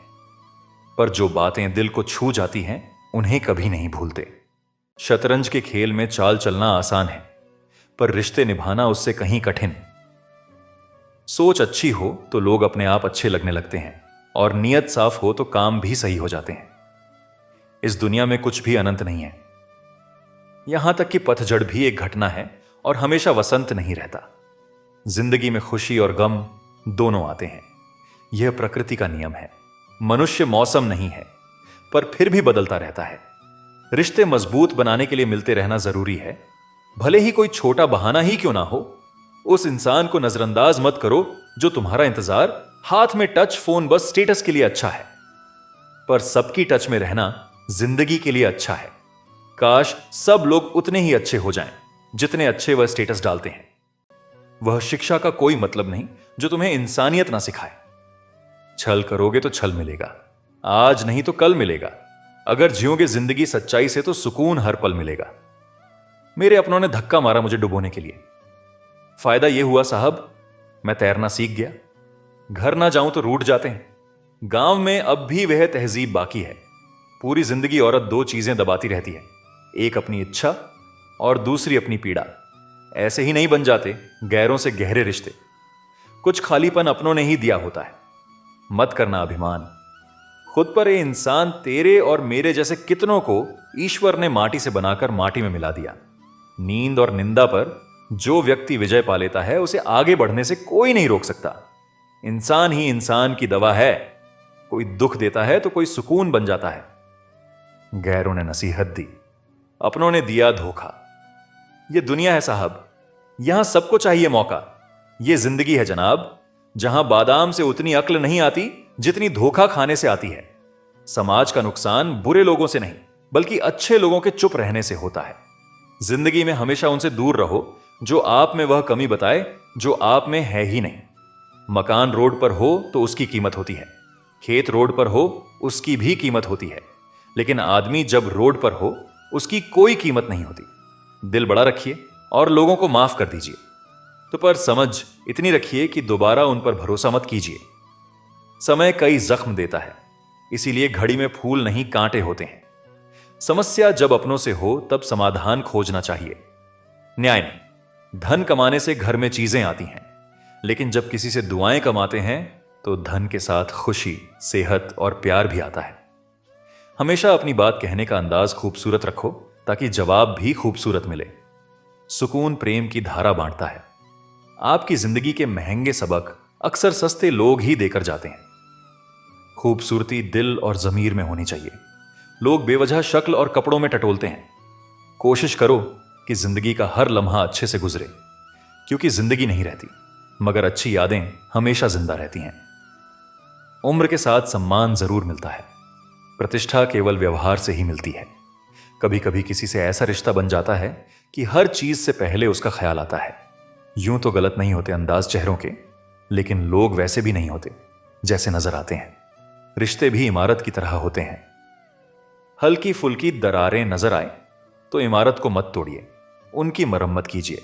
पर जो बातें दिल को छू जाती हैं उन्हें कभी नहीं भूलते। शतरंज के खेल में चाल चलना आसान है, पर रिश्ते निभाना उससे कहीं कठिन। सोच अच्छी हो तो लोग अपने आप अच्छे लगने लगते हैं, और नीयत साफ हो तो काम भी सही हो जाते हैं। इस दुनिया में कुछ भी अनंत नहीं है, यहां तक कि पतझड़ भी एक घटना है, और हमेशा वसंत नहीं रहता। जिंदगी में खुशी और गम दोनों आते हैं, यह प्रकृति का नियम है। मनुष्य मौसम नहीं है, पर फिर भी बदलता रहता है। रिश्ते मजबूत बनाने के लिए मिलते रहना जरूरी है, भले ही कोई छोटा बहाना ही क्यों ना हो। उस इंसान को नजरअंदाज मत करो जो तुम्हारा इंतजार हाथ में टच फोन बस स्टेटस के लिए अच्छा है, पर सबकी टच में रहना जिंदगी के लिए अच्छा है। काश सब लोग उतने ही अच्छे हो जाएं जितने अच्छे वह स्टेटस डालते हैं। वह शिक्षा का कोई मतलब नहीं जो तुम्हें इंसानियत ना सिखाए। छल करोगे तो छल मिलेगा, आज नहीं तो कल मिलेगा। अगर जियोगे जिंदगी सच्चाई से तो सुकून हर पल मिलेगा। मेरे अपनों ने धक्का मारा मुझे डुबोने के लिए। फायदा यह हुआ साहब, मैं तैरना सीख गया। घर ना जाऊं तो रूठ जाते हैं। गांव में अब भी वह तहजीब बाकी है। पूरी जिंदगी औरत 2 चीजें दबाती रहती है, एक अपनी इच्छा और दूसरी अपनी पीड़ा। ऐसे ही नहीं बन जाते गैरों से गहरे रिश्ते। कुछ खालीपन अपनों ने ही दिया होता है। मत करना अभिमान खुद पर। ये इंसान तेरे और मेरे जैसे कितनों को ईश्वर ने माटी से बनाकर माटी में मिला दिया। नींद और निंदा पर जो व्यक्ति विजय पा लेता है, उसे आगे बढ़ने से कोई नहीं रोक सकता। इंसान ही इंसान की दवा है। कोई दुख देता है तो कोई सुकून बन जाता है। गैरों ने नसीहत दी, अपनों ने दिया धोखा। यह दुनिया है साहब, यहां सबको चाहिए मौका। यह जिंदगी है जनाब, जहां बादाम से उतनी अक्ल नहीं आती जितनी धोखा खाने से आती है। समाज का नुकसान बुरे लोगों से नहीं, बल्कि अच्छे लोगों के चुप रहने से होता है। जिंदगी में हमेशा उनसे दूर रहो जो आप में वह कमी बताए जो आप में है ही नहीं। मकान रोड पर हो तो उसकी कीमत होती है, खेत रोड पर हो उसकी भी कीमत होती है, लेकिन आदमी जब रोड पर हो उसकी कोई कीमत नहीं होती। दिल बड़ा रखिए और लोगों को माफ कर दीजिए, तो पर समझ इतनी रखिए कि दोबारा उन पर भरोसा मत कीजिए। समय कई जख्म देता है, इसीलिए घड़ी में फूल नहीं कांटे होते हैं। समस्या जब अपनों से हो तब समाधान खोजना चाहिए, न्याय नहीं। धन कमाने से घर में चीजें आती हैं, लेकिन जब किसी से दुआएं कमाते हैं तो धन के साथ खुशी, सेहत और प्यार भी आता है। हमेशा अपनी बात कहने का अंदाज खूबसूरत रखो ताकि जवाब भी खूबसूरत मिले। सुकून प्रेम की धारा बांटता है। आपकी जिंदगी के महंगे सबक अक्सर सस्ते लोग ही देकर जाते हैं। खूबसूरती दिल और जमीर में होनी चाहिए। लोग बेवजह शक्ल और कपड़ों में टटोलते हैं। कोशिश करो कि जिंदगी का हर लम्हा अच्छे से गुजरे, क्योंकि जिंदगी नहीं रहती, मगर अच्छी यादें हमेशा जिंदा रहती हैं। उम्र के साथ सम्मान जरूर मिलता है, प्रतिष्ठा केवल व्यवहार से ही मिलती है। कभी कभी किसी से ऐसा रिश्ता बन जाता है कि हर चीज से पहले उसका ख्याल आता है। यूं तो गलत नहीं होते अंदाज चेहरों के, लेकिन लोग वैसे भी नहीं होते जैसे नजर आते हैं। रिश्ते भी इमारत की तरह होते हैं। हल्की फुल्की दरारें नजर आए तो इमारत को मत तोड़िए, उनकी मरम्मत कीजिए।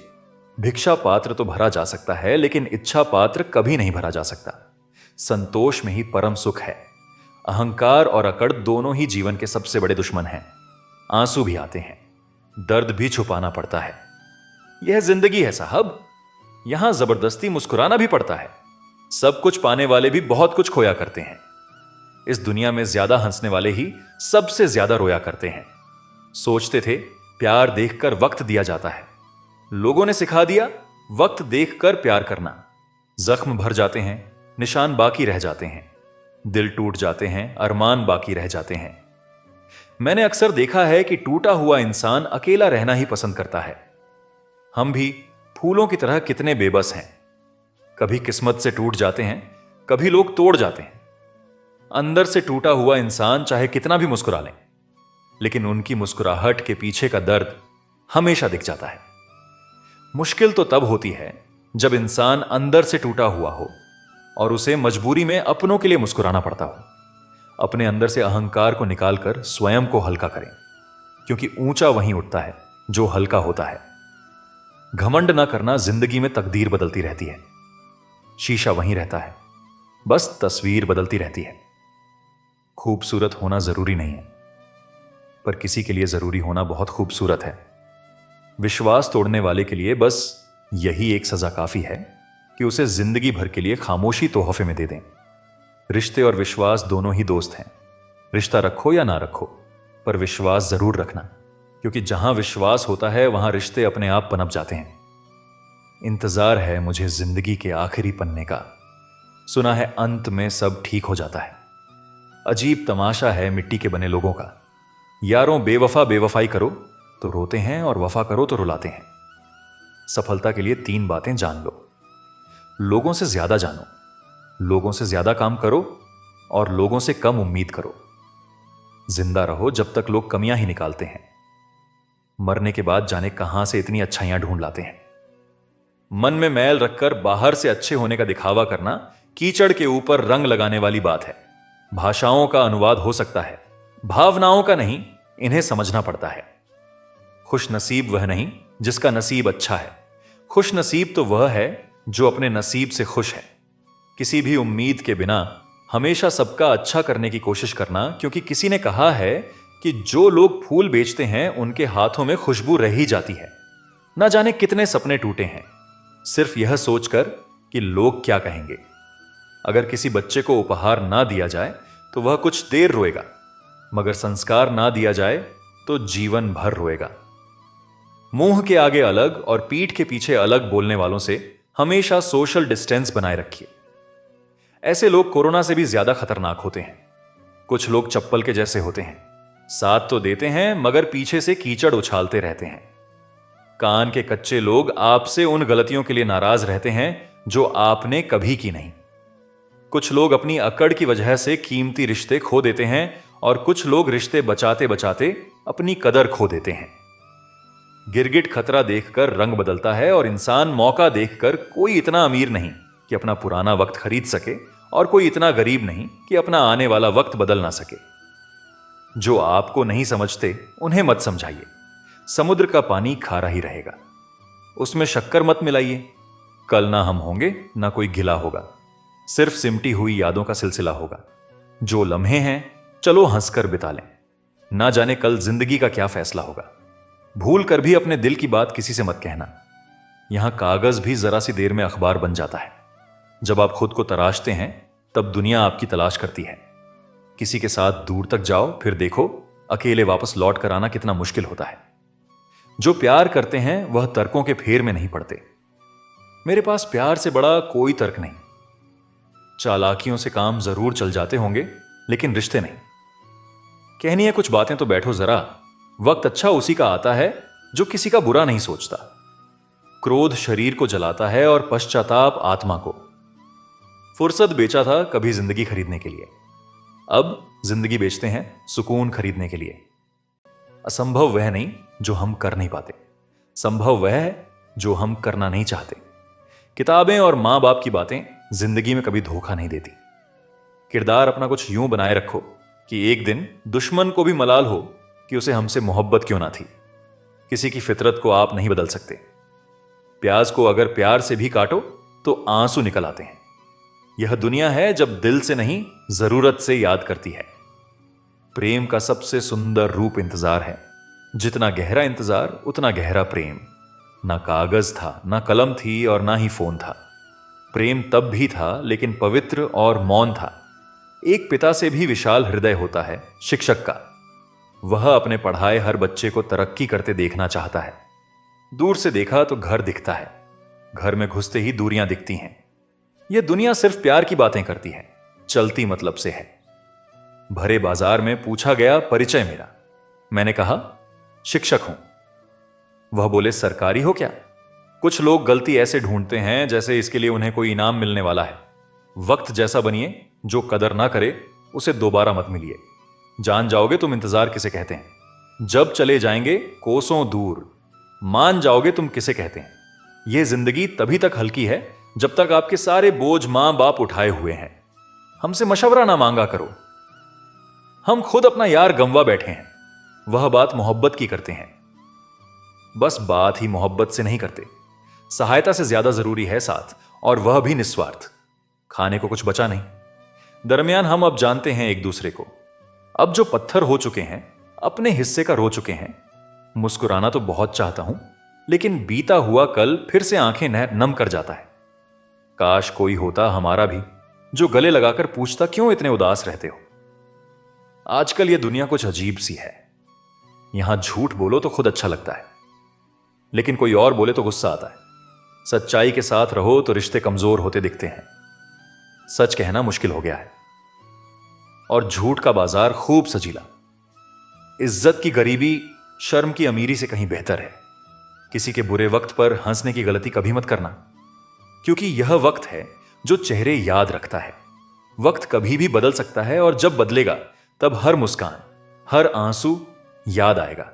भिक्षा पात्र तो भरा जा सकता है, लेकिन इच्छा पात्र कभी नहीं भरा जा सकता। संतोष में ही परम सुख है। अहंकार और अकड़ दोनों ही जीवन के सबसे बड़े दुश्मन हैं। आंसू भी आते हैं, दर्द भी छुपाना पड़ता है। यह जिंदगी है साहब, यहां जबरदस्ती मुस्कुराना भी पड़ता है। सब कुछ पाने वाले भी बहुत कुछ खोया करते हैं। इस दुनिया में ज्यादा हंसने वाले ही सबसे ज्यादा रोया करते हैं। सोचते थे प्यार देखकर वक्त दिया जाता है, लोगों ने सिखा दिया वक्त देखकर प्यार करना। जख्म भर जाते हैं, निशान बाकी रह जाते हैं, दिल टूट जाते हैं, अरमान बाकी रह जाते हैं। मैंने अक्सर देखा है कि टूटा हुआ इंसान अकेला रहना ही पसंद करता है। हम भी फूलों की तरह कितने बेबस हैं। कभी किस्मत से टूट जाते हैं, कभी लोग तोड़ जाते हैं। अंदर से टूटा हुआ इंसान चाहे कितना भी मुस्कुरा लें, लेकिन उनकी मुस्कुराहट के पीछे का दर्द हमेशा दिख जाता है। मुश्किल तो तब होती है जब इंसान अंदर से टूटा हुआ हो और उसे मजबूरी में अपनों के लिए मुस्कुराना पड़ता हो। अपने अंदर से अहंकार को निकालकर स्वयं को हल्का करें, क्योंकि ऊंचा वहीं उठता है जो हल्का होता है। घमंड ना करना, जिंदगी में तकदीर बदलती रहती है। शीशा वहीं रहता है, बस तस्वीर बदलती रहती है। खूबसूरत होना जरूरी नहीं है, पर किसी के लिए जरूरी होना बहुत खूबसूरत है। विश्वास तोड़ने वाले के लिए बस यही एक सजा काफी है कि उसे जिंदगी भर के लिए खामोशी तोहफे में दे दें। रिश्ते और विश्वास दोनों ही दोस्त हैं। रिश्ता रखो या ना रखो, पर विश्वास जरूर रखना, क्योंकि जहां विश्वास होता है वहां रिश्ते अपने आप पनप जाते हैं। इंतजार है मुझे जिंदगी के आखिरी पन्ने का, सुना है अंत में सब ठीक हो जाता है। अजीब तमाशा है मिट्टी के बने लोगों का। यारों, बेवफा बेवफाई करो तो रोते हैं और वफा करो तो रुलाते हैं। सफलता के लिए 3 बातें जान लो। लोगों से ज्यादा जानो, लोगों से ज्यादा काम करो और लोगों से कम उम्मीद करो। जिंदा रहो जब तक लोग कमियां ही निकालते हैं। मरने के बाद जाने कहां से इतनी अच्छाइयां ढूंढ लाते हैं। मन में मैल रखकर बाहर से अच्छे होने का दिखावा करना कीचड़ के ऊपर रंग लगाने वाली बात है। भाषाओं का अनुवाद हो सकता है, भावनाओं का नहीं। इन्हें समझना पड़ता है। खुश नसीब वह नहीं जिसका नसीब अच्छा है। खुश नसीब तो वह है जो अपने नसीब से खुश है। किसी भी उम्मीद के बिना हमेशा सबका अच्छा करने की कोशिश करना, क्योंकि किसी ने कहा है कि जो लोग फूल बेचते हैं उनके हाथों में खुशबू रह ही जाती है। ना जाने कितने सपने टूटे हैं सिर्फ यह सोचकर कि लोग क्या कहेंगे। अगर किसी बच्चे को उपहार ना दिया जाए तो वह कुछ देर रोएगा, मगर संस्कार ना दिया जाए तो जीवन भर रोएगा। मुंह के आगे अलग और पीठ के पीछे अलग बोलने वालों से हमेशा सोशल डिस्टेंस बनाए रखिए। ऐसे लोग कोरोना से भी ज्यादा खतरनाक होते हैं। कुछ लोग चप्पल के जैसे होते हैं, साथ तो देते हैं मगर पीछे से कीचड़ उछालते रहते हैं। कान के कच्चे लोग आपसे उन गलतियों के लिए नाराज रहते हैं जो आपने कभी की नहीं। कुछ लोग अपनी अकड़ की वजह से कीमती रिश्ते खो देते हैं और कुछ लोग रिश्ते बचाते बचाते अपनी कदर खो देते हैं। गिरगिट खतरा देखकर रंग बदलता है और इंसान मौका देखकर कोई इतना अमीर नहीं कि अपना पुराना वक्त खरीद सके और कोई इतना गरीब नहीं कि अपना आने वाला वक्त बदल ना सके। जो आपको नहीं समझते उन्हें मत समझाइए। समुद्र का पानी खारा ही रहेगा, उसमें शक्कर मत मिलाइए। कल ना हम होंगे ना कोई गिला होगा, सिर्फ सिमटी हुई यादों का सिलसिला होगा। जो लम्हे हैं चलो हंसकर बिता लें, ना जाने कल जिंदगी का क्या फैसला होगा। भूल कर भी अपने दिल की बात किसी से मत कहना। यहां कागज भी जरा सी देर में अखबार बन जाता है। जब आप खुद को तराशते हैं तब दुनिया आपकी तलाश करती है। किसी के साथ दूर तक जाओ, फिर देखो अकेले वापस लौट कर आना कितना मुश्किल होता है। जो प्यार करते हैं वह तर्कों के फेर में नहीं पड़ते। मेरे पास प्यार से बड़ा कोई तर्क नहीं। चालाकियों से काम जरूर चल जाते होंगे, लेकिन रिश्ते नहीं। कहनी है कुछ बातें तो बैठो जरा। वक्त अच्छा उसी का आता है जो किसी का बुरा नहीं सोचता। क्रोध शरीर को जलाता है और पश्चाताप आत्मा को। फुर्सत बेचा था कभी जिंदगी खरीदने के लिए, अब जिंदगी बेचते हैं सुकून खरीदने के लिए। असंभव वह नहीं जो हम कर नहीं पाते, संभव वह है जो हम करना नहीं चाहते। किताबें और मां बाप की बातें जिंदगी में कभी धोखा नहीं देती। किरदार अपना कुछ यूं बनाए रखो कि एक दिन दुश्मन को भी मलाल हो कि उसे हमसे मोहब्बत क्यों ना थी। किसी की फितरत को आप नहीं बदल सकते। प्याज को अगर प्यार से भी काटो तो आंसू निकल आते हैं। यह दुनिया है जब दिल से नहीं, जरूरत से याद करती है। प्रेम का सबसे सुंदर रूप इंतजार है। जितना गहरा इंतजार उतना गहरा प्रेम। ना कागज था, ना कलम थी और ना ही फोन था। प्रेम तब भी था, लेकिन पवित्र और मौन था। एक पिता से भी विशाल हृदय होता है शिक्षक का। वह अपने पढ़ाए हर बच्चे को तरक्की करते देखना चाहता है। दूर से देखा तो घर दिखता है, घर में घुसते ही दूरियां दिखती हैं। यह दुनिया सिर्फ प्यार की बातें करती है, चलती मतलब से है। भरे बाजार में पूछा गया परिचय मेरा। मैंने कहा शिक्षक हूं। वह बोले सरकारी हो क्या? कुछ लोग गलती ऐसे ढूंढते हैं जैसे इसके लिए उन्हें कोई इनाम मिलने वाला है। वक्त जैसा बनिए, जो कदर ना करे उसे दोबारा मत मिलिए। जान जाओगे तुम इंतजार किसे कहते हैं। जब चले जाएंगे कोसों दूर, मान जाओगे तुम किसे कहते हैं। यह जिंदगी तभी तक हल्की है जब तक आपके सारे बोझ मां बाप उठाए हुए हैं। हमसे मशवरा ना मांगा करो। हम खुद अपना यार गंवा बैठे हैं। वह बात मोहब्बत की करते हैं। बस बात ही मोहब्बत से नहीं करते। सहायता से ज्यादा जरूरी है साथ, और वह भी निस्वार्थ। खाने को कुछ बचा नहीं। दरमियान हम अब जानते हैं एक दूसरे को। अब जो पत्थर हो चुके हैं, अपने हिस्से का रो चुके हैं। मुस्कुराना तो बहुत चाहता हूं, लेकिन बीता हुआ कल फिर से आंखें नम कर जाता है। काश कोई होता हमारा भी, जो गले लगाकर पूछता क्यों इतने उदास रहते हो। आजकल यह दुनिया कुछ अजीब सी है। यहां झूठ बोलो तो खुद अच्छा लगता है, लेकिन कोई और बोले तो गुस्सा आता है। सच्चाई के साथ रहो तो रिश्ते कमजोर होते दिखते हैं। सच कहना मुश्किल हो गया है, और झूठ का बाजार खूब सजीला। इज्जत की गरीबी शर्म की अमीरी से कहीं बेहतर है। किसी के बुरे वक्त पर हंसने की गलती कभी मत करना, क्योंकि यह वक्त है जो चेहरे याद रखता है। वक्त कभी भी बदल सकता है, और जब बदलेगा तब हर मुस्कान, हर आंसू याद आएगा।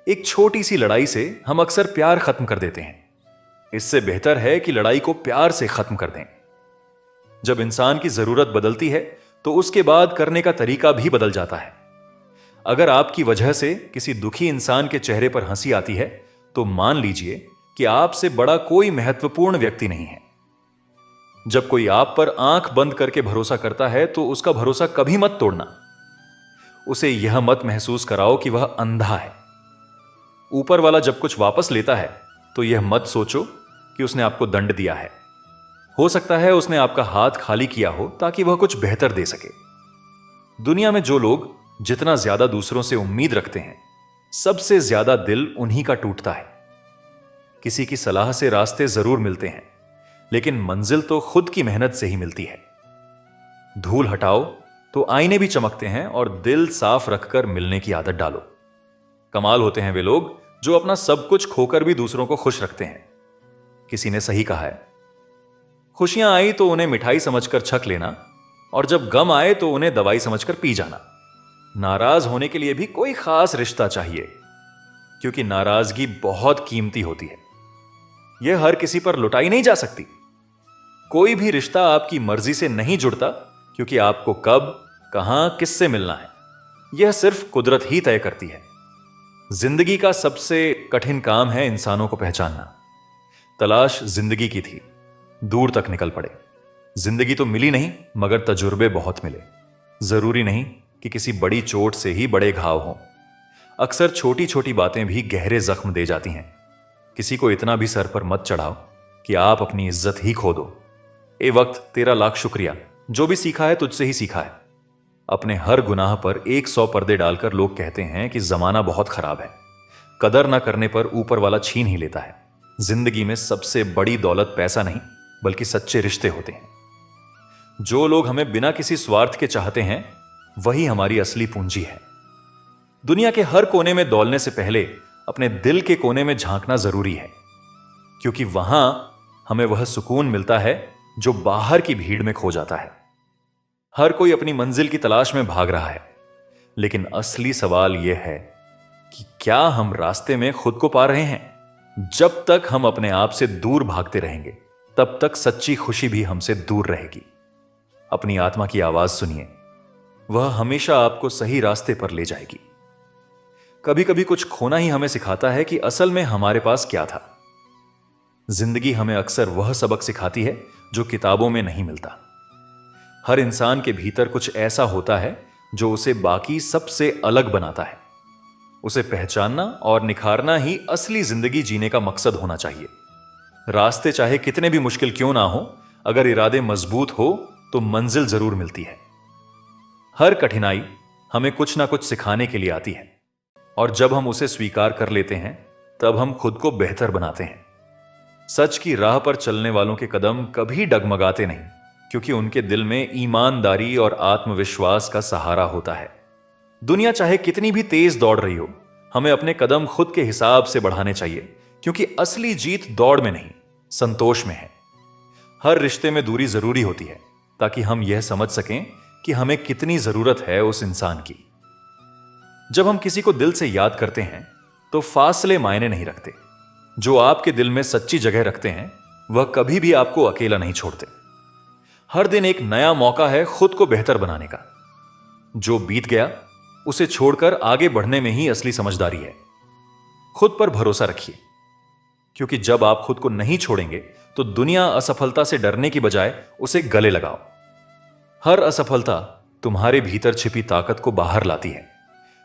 एक छोटी सी लड़ाई से हम अक्सर प्यार खत्म कर देते हैं। इससे बेहतर है कि लड़ाई को प्यार से खत्म कर दें। जब इंसान की जरूरत बदलती है तो उसके बाद करने का तरीका भी बदल जाता है। अगर आपकी वजह से किसी दुखी इंसान के चेहरे पर हंसी आती है, तो मान लीजिए कि आपसे बड़ा कोई महत्वपूर्ण व्यक्ति नहीं है। जब कोई आप पर आंख बंद करके भरोसा करता है, तो उसका भरोसा कभी मत तोड़ना। उसे यह मत महसूस कराओ कि वह अंधा है। ऊपर वाला जब कुछ वापस लेता है, तो यह मत सोचो कि उसने आपको दंड दिया है। हो सकता है उसने आपका हाथ खाली किया हो ताकि वह कुछ बेहतर दे सके। दुनिया में जो लोग जितना ज्यादा दूसरों से उम्मीद रखते हैं, सबसे ज्यादा दिल उन्हीं का टूटता है। किसी की सलाह से रास्ते जरूर मिलते हैं, लेकिन मंजिल तो खुद की मेहनत से ही मिलती है। धूल हटाओ तो आईने भी चमकते हैं, और दिल साफ रखकर मिलने की आदत डालो। कमाल होते हैं वे लोग जो अपना सब कुछ खोकर भी दूसरों को खुश रखते हैं। किसी ने सही कहा है, खुशियां आई तो उन्हें मिठाई समझकर छक लेना, और जब गम आए तो उन्हें दवाई समझकर पी जाना। नाराज होने के लिए भी कोई खास रिश्ता चाहिए, क्योंकि नाराजगी बहुत कीमती होती है। यह हर किसी पर लुटाई नहीं जा सकती। कोई भी रिश्ता आपकी मर्जी से नहीं जुड़ता, क्योंकि आपको कब, कहां, किससे मिलना है, यह सिर्फ कुदरत ही तय करती है। जिंदगी का सबसे कठिन काम है इंसानों को पहचानना। तलाश जिंदगी की थी, दूर तक निकल पड़े। जिंदगी तो मिली नहीं, मगर तजुर्बे बहुत मिले। जरूरी नहीं कि किसी बड़ी चोट से ही बड़े घाव हों। अक्सर छोटी छोटी बातें भी गहरे जख्म दे जाती हैं। किसी को इतना भी सर पर मत चढ़ाओ कि आप अपनी इज्जत ही खो दो। ए वक्त, तेरा लाख शुक्रिया। जो भी सीखा है तुझसे ही सीखा है। अपने हर गुनाह पर 100 पर्दे डालकर लोग कहते हैं कि जमाना बहुत खराब है। कदर ना करने पर ऊपर वाला छीन ही लेता है। जिंदगी में सबसे बड़ी दौलत पैसा नहीं, बल्कि सच्चे रिश्ते होते हैं। जो लोग हमें बिना किसी स्वार्थ के चाहते हैं, वही हमारी असली पूंजी है। दुनिया के हर कोने में दौलने से पहले अपने दिल के कोने में झांकना जरूरी है, क्योंकि वहां हमें वह सुकून मिलता है जो बाहर की भीड़ में खो जाता है। हर कोई अपनी मंजिल की तलाश में भाग रहा है, लेकिन असली सवाल यह है कि क्या हम रास्ते में खुद को पा रहे हैं? जब तक हम अपने आप से दूर भागते रहेंगे, तब तक सच्ची खुशी भी हमसे दूर रहेगी। अपनी आत्मा की आवाज सुनिए, वह हमेशा आपको सही रास्ते पर ले जाएगी। कभी कभी कुछ खोना ही हमें सिखाता है कि असल में हमारे पास क्या था। जिंदगी हमें अक्सर वह सबक सिखाती है जो किताबों में नहीं मिलता। हर इंसान के भीतर कुछ ऐसा होता है जो उसे बाकी सबसे अलग बनाता है। उसे पहचानना और निखारना ही असली जिंदगी जीने का मकसद होना चाहिए। रास्ते चाहे कितने भी मुश्किल क्यों ना हो, अगर इरादे मजबूत हो तो मंजिल जरूर मिलती है। हर कठिनाई हमें कुछ ना कुछ सिखाने के लिए आती है, और जब हम उसे स्वीकार कर लेते हैं तब हम खुद को बेहतर बनाते हैं। सच की राह पर चलने वालों के कदम कभी डगमगाते नहीं, क्योंकि उनके दिल में ईमानदारी और आत्मविश्वास का सहारा होता है। दुनिया चाहे कितनी भी तेज दौड़ रही हो, हमें अपने कदम खुद के हिसाब से बढ़ाने चाहिए, क्योंकि असली जीत दौड़ में नहीं, संतोष में है। हर रिश्ते में दूरी जरूरी होती है, ताकि हम यह समझ सकें कि हमें कितनी जरूरत है उस इंसान की। जब हम किसी को दिल से याद करते हैं तो फासले मायने नहीं रखते। जो आपके दिल में सच्ची जगह रखते हैं वह कभी भी आपको अकेला नहीं छोड़ते। हर दिन एक नया मौका है खुद को बेहतर बनाने का। जो बीत गया उसे छोड़कर आगे बढ़ने में ही असली समझदारी है। खुद पर भरोसा रखिए, क्योंकि जब आप खुद को नहीं छोड़ेंगे तो दुनिया असफलता से डरने की बजाय उसे गले लगाओ। हर असफलता तुम्हारे भीतर छिपी ताकत को बाहर लाती है।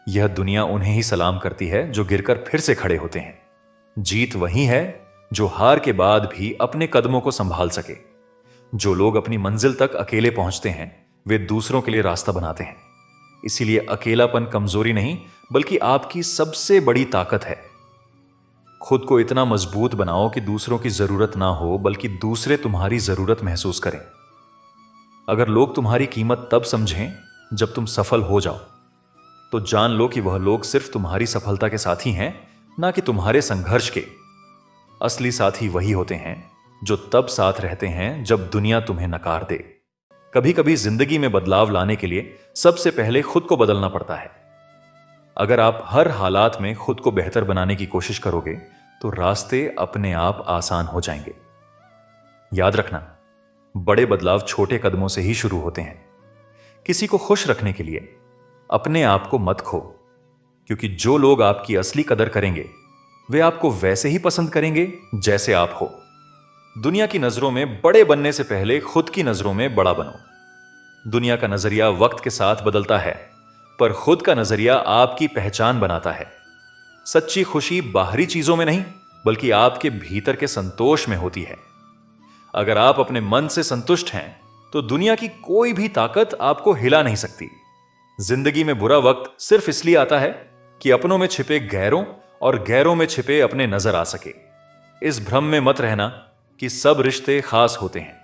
यह दुनिया उन्हें ही सलाम करती है जो गिरकर फिर से खड़े होते हैं। जीत वही है जो हार के बाद भी अपने कदमों को संभाल सके। जो लोग अपनी मंजिल तक अकेले पहुंचते हैं वे दूसरों के लिए रास्ता बनाते हैं। इसीलिए अकेलापन कमजोरी नहीं, बल्कि आपकी सबसे बड़ी ताकत है। खुद को इतना मजबूत बनाओ कि दूसरों की जरूरत ना हो, बल्कि दूसरे तुम्हारी जरूरत महसूस करें। अगर लोग तुम्हारी कीमत तब समझें जब तुम सफल हो जाओ, तो जान लो कि वह लोग सिर्फ तुम्हारी सफलता के साथी हैं, ना कि तुम्हारे संघर्ष के। असली साथी वही होते हैं जो तब साथ रहते हैं जब दुनिया तुम्हें नकार दे। कभी कभी जिंदगी में बदलाव लाने के लिए सबसे पहले खुद को बदलना पड़ता है। अगर आप हर हालात में खुद को बेहतर बनाने की कोशिश करोगे तो रास्ते अपने आप आसान हो जाएंगे। याद रखना, बड़े बदलाव छोटे कदमों से ही शुरू होते हैं। किसी को खुश रखने के लिए अपने आप को मत खो, क्योंकि जो लोग आपकी असली कदर करेंगे वे आपको वैसे ही पसंद करेंगे जैसे आप हो। दुनिया की नजरों में बड़े बनने से पहले खुद की नजरों में बड़ा बनो। दुनिया का नजरिया वक्त के साथ बदलता है, पर खुद का नजरिया आपकी पहचान बनाता है। सच्ची खुशी बाहरी चीजों में नहीं, बल्कि आपके भीतर के संतोष में होती है। अगर आप अपने मन से संतुष्ट हैं तो दुनिया की कोई भी ताकत आपको हिला नहीं सकती। जिंदगी में बुरा वक्त सिर्फ इसलिए आता है कि अपनों में छिपे गैरों और गैरों में छिपे अपने नजर आ सके। इस भ्रम में मत रहना कि सब रिश्ते खास होते हैं।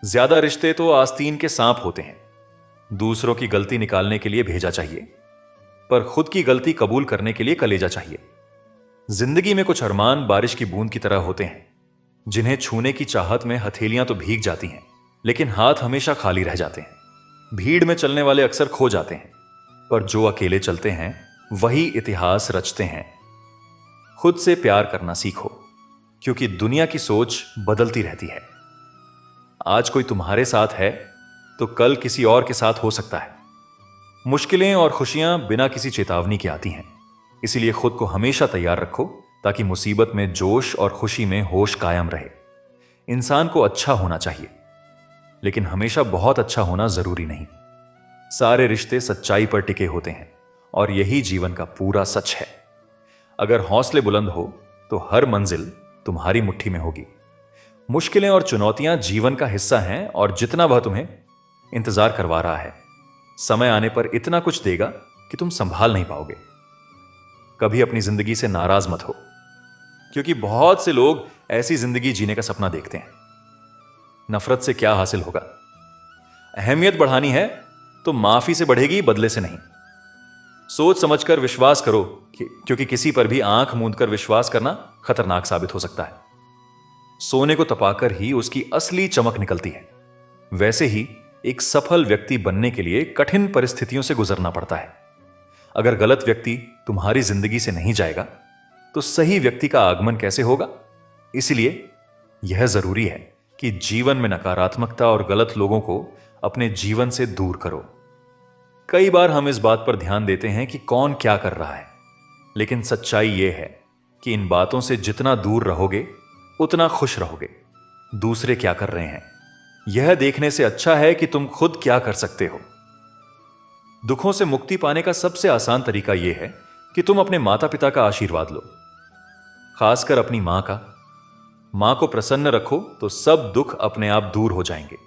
ज्यादा रिश्ते तो आस्तीन के सांप होते हैं। दूसरों की गलती निकालने के लिए भेजा चाहिए, पर खुद की गलती कबूल करने के लिए कलेजा चाहिए। जिंदगी में कुछ अरमान बारिश की बूंद की तरह होते हैं, जिन्हें छूने की चाहत में हथेलियां तो भीग जाती हैं, लेकिन हाथ हमेशा खाली रह जाते हैं। भीड़ में चलने वाले अक्सर खो जाते हैं, पर जो अकेले चलते हैं वही इतिहास रचते हैं। खुद से प्यार करना सीखो, क्योंकि दुनिया की सोच बदलती रहती है। आज कोई तुम्हारे साथ है तो कल किसी और के साथ हो सकता है। मुश्किलें और खुशियां बिना किसी चेतावनी के आती हैं, इसीलिए खुद को हमेशा तैयार रखो, ताकि मुसीबत में जोश और खुशी में होश कायम रहे। इंसान को अच्छा होना चाहिए, लेकिन हमेशा बहुत अच्छा होना जरूरी नहीं। सारे रिश्ते सच्चाई पर टिके होते हैं, और यही जीवन का पूरा सच है। अगर हौसले बुलंद हो तो हर मंजिल तुम्हारी मुट्ठी में होगी। मुश्किलें और चुनौतियां जीवन का हिस्सा हैं, और जितना वह तुम्हें इंतजार करवा रहा है, समय आने पर इतना कुछ देगा कि तुम संभाल नहीं पाओगे। कभी अपनी जिंदगी से नाराज मत हो, क्योंकि बहुत से लोग ऐसी जिंदगी जीने का सपना देखते हैं। नफरत से क्या हासिल होगा? अहमियत बढ़ानी है तो माफी से बढ़ेगी, बदले से नहीं। सोच समझकर विश्वास करो, क्योंकि किसी पर भी आंख मूंदकर विश्वास करना खतरनाक साबित हो सकता है। सोने को तपाकर ही उसकी असली चमक निकलती है। वैसे ही एक सफल व्यक्ति बनने के लिए कठिन परिस्थितियों से गुजरना पड़ता है। अगर गलत व्यक्ति तुम्हारी जिंदगी से नहीं जाएगा तो सही व्यक्ति का आगमन कैसे होगा? इसलिए यह जरूरी है कि जीवन में नकारात्मकता और गलत लोगों को अपने जीवन से दूर करो। कई बार हम इस बात पर ध्यान देते हैं कि कौन क्या कर रहा है, लेकिन सच्चाई यह है कि इन बातों से जितना दूर रहोगे उतना खुश रहोगे। दूसरे क्या कर रहे हैं यह देखने से अच्छा है कि तुम खुद क्या कर सकते हो। दुखों से मुक्ति पाने का सबसे आसान तरीका यह है कि तुम अपने माता पिता का आशीर्वाद लो, खासकर अपनी मां का। मां को प्रसन्न रखो तो सब दुख अपने आप दूर हो जाएंगे।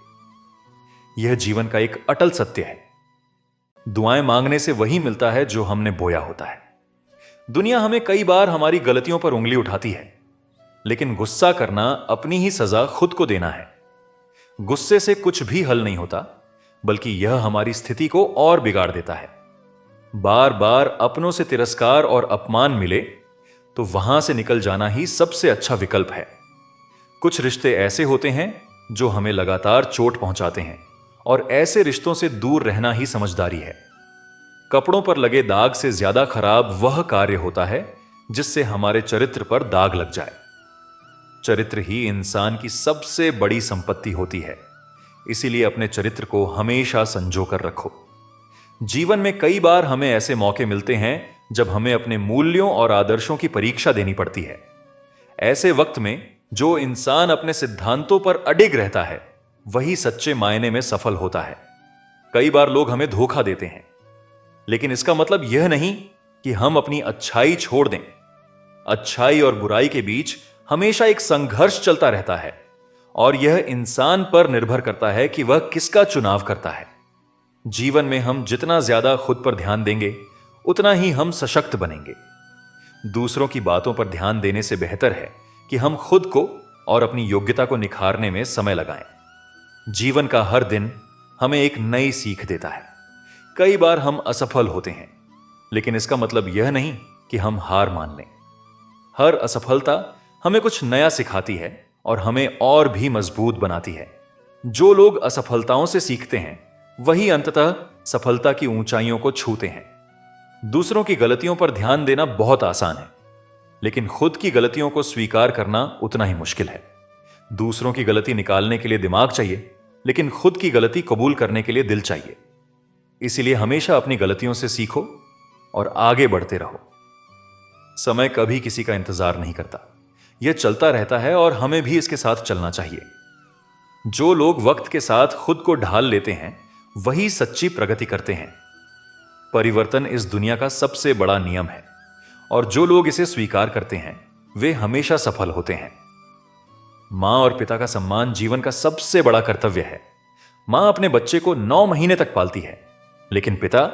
यह जीवन का एक अटल सत्य है। दुआएं मांगने से वही मिलता है जो हमने बोया होता है। दुनिया हमें कई बार हमारी गलतियों पर उंगली उठाती है, लेकिन गुस्सा करना अपनी ही सजा खुद को देना है। गुस्से से कुछ भी हल नहीं होता, बल्कि यह हमारी स्थिति को और बिगाड़ देता है। बार बार अपनों से तिरस्कार और अपमान मिले तो वहां से निकल जाना ही सबसे अच्छा विकल्प है। कुछ रिश्ते ऐसे होते हैं जो हमें लगातार चोट पहुंचाते हैं, और ऐसे रिश्तों से दूर रहना ही समझदारी है। कपड़ों पर लगे दाग से ज्यादा खराब वह कार्य होता है जिससे हमारे चरित्र पर दाग लग जाए। चरित्र ही इंसान की सबसे बड़ी संपत्ति होती है, इसीलिए अपने चरित्र को हमेशा संजो कर रखो। जीवन में कई बार हमें ऐसे मौके मिलते हैं जब हमें अपने मूल्यों और आदर्शों की परीक्षा देनी पड़ती है। ऐसे वक्त में जो इंसान अपने सिद्धांतों पर अडिग रहता है वही सच्चे मायने में सफल होता है। कई बार लोग हमें धोखा देते हैं, लेकिन इसका मतलब यह नहीं कि हम अपनी अच्छाई छोड़ दें। अच्छाई और बुराई के बीच हमेशा एक संघर्ष चलता रहता है, और यह इंसान पर निर्भर करता है कि वह किसका चुनाव करता है। जीवन में हम जितना ज्यादा खुद पर ध्यान देंगे उतना ही हम सशक्त बनेंगे। दूसरों की बातों पर ध्यान देने से बेहतर है कि हम खुद को और अपनी योग्यता को निखारने में समय लगाएं। जीवन का हर दिन हमें एक नई सीख देता है। कई बार हम असफल होते हैं, लेकिन इसका मतलब यह नहीं कि हम हार मान लें। हर असफलता हमें कुछ नया सिखाती है और हमें और भी मजबूत बनाती है। जो लोग असफलताओं से सीखते हैं वही अंततः सफलता की ऊंचाइयों को छूते हैं। दूसरों की गलतियों पर ध्यान देना बहुत आसान है, लेकिन खुद की गलतियों को स्वीकार करना उतना ही मुश्किल है। दूसरों की गलती निकालने के लिए दिमाग चाहिए, लेकिन खुद की गलती कबूल करने के लिए दिल चाहिए। इसीलिए हमेशा अपनी गलतियों से सीखो और आगे बढ़ते रहो। समय कभी किसी का इंतजार नहीं करता, यह चलता रहता है और हमें भी इसके साथ चलना चाहिए। जो लोग वक्त के साथ खुद को ढाल लेते हैं वही सच्ची प्रगति करते हैं। परिवर्तन इस दुनिया का सबसे बड़ा नियम है, और जो लोग इसे स्वीकार करते हैं वे हमेशा सफल होते हैं। मां और पिता का सम्मान जीवन का सबसे बड़ा कर्तव्य है। मां अपने बच्चे को 9 महीने तक पालती है, लेकिन पिता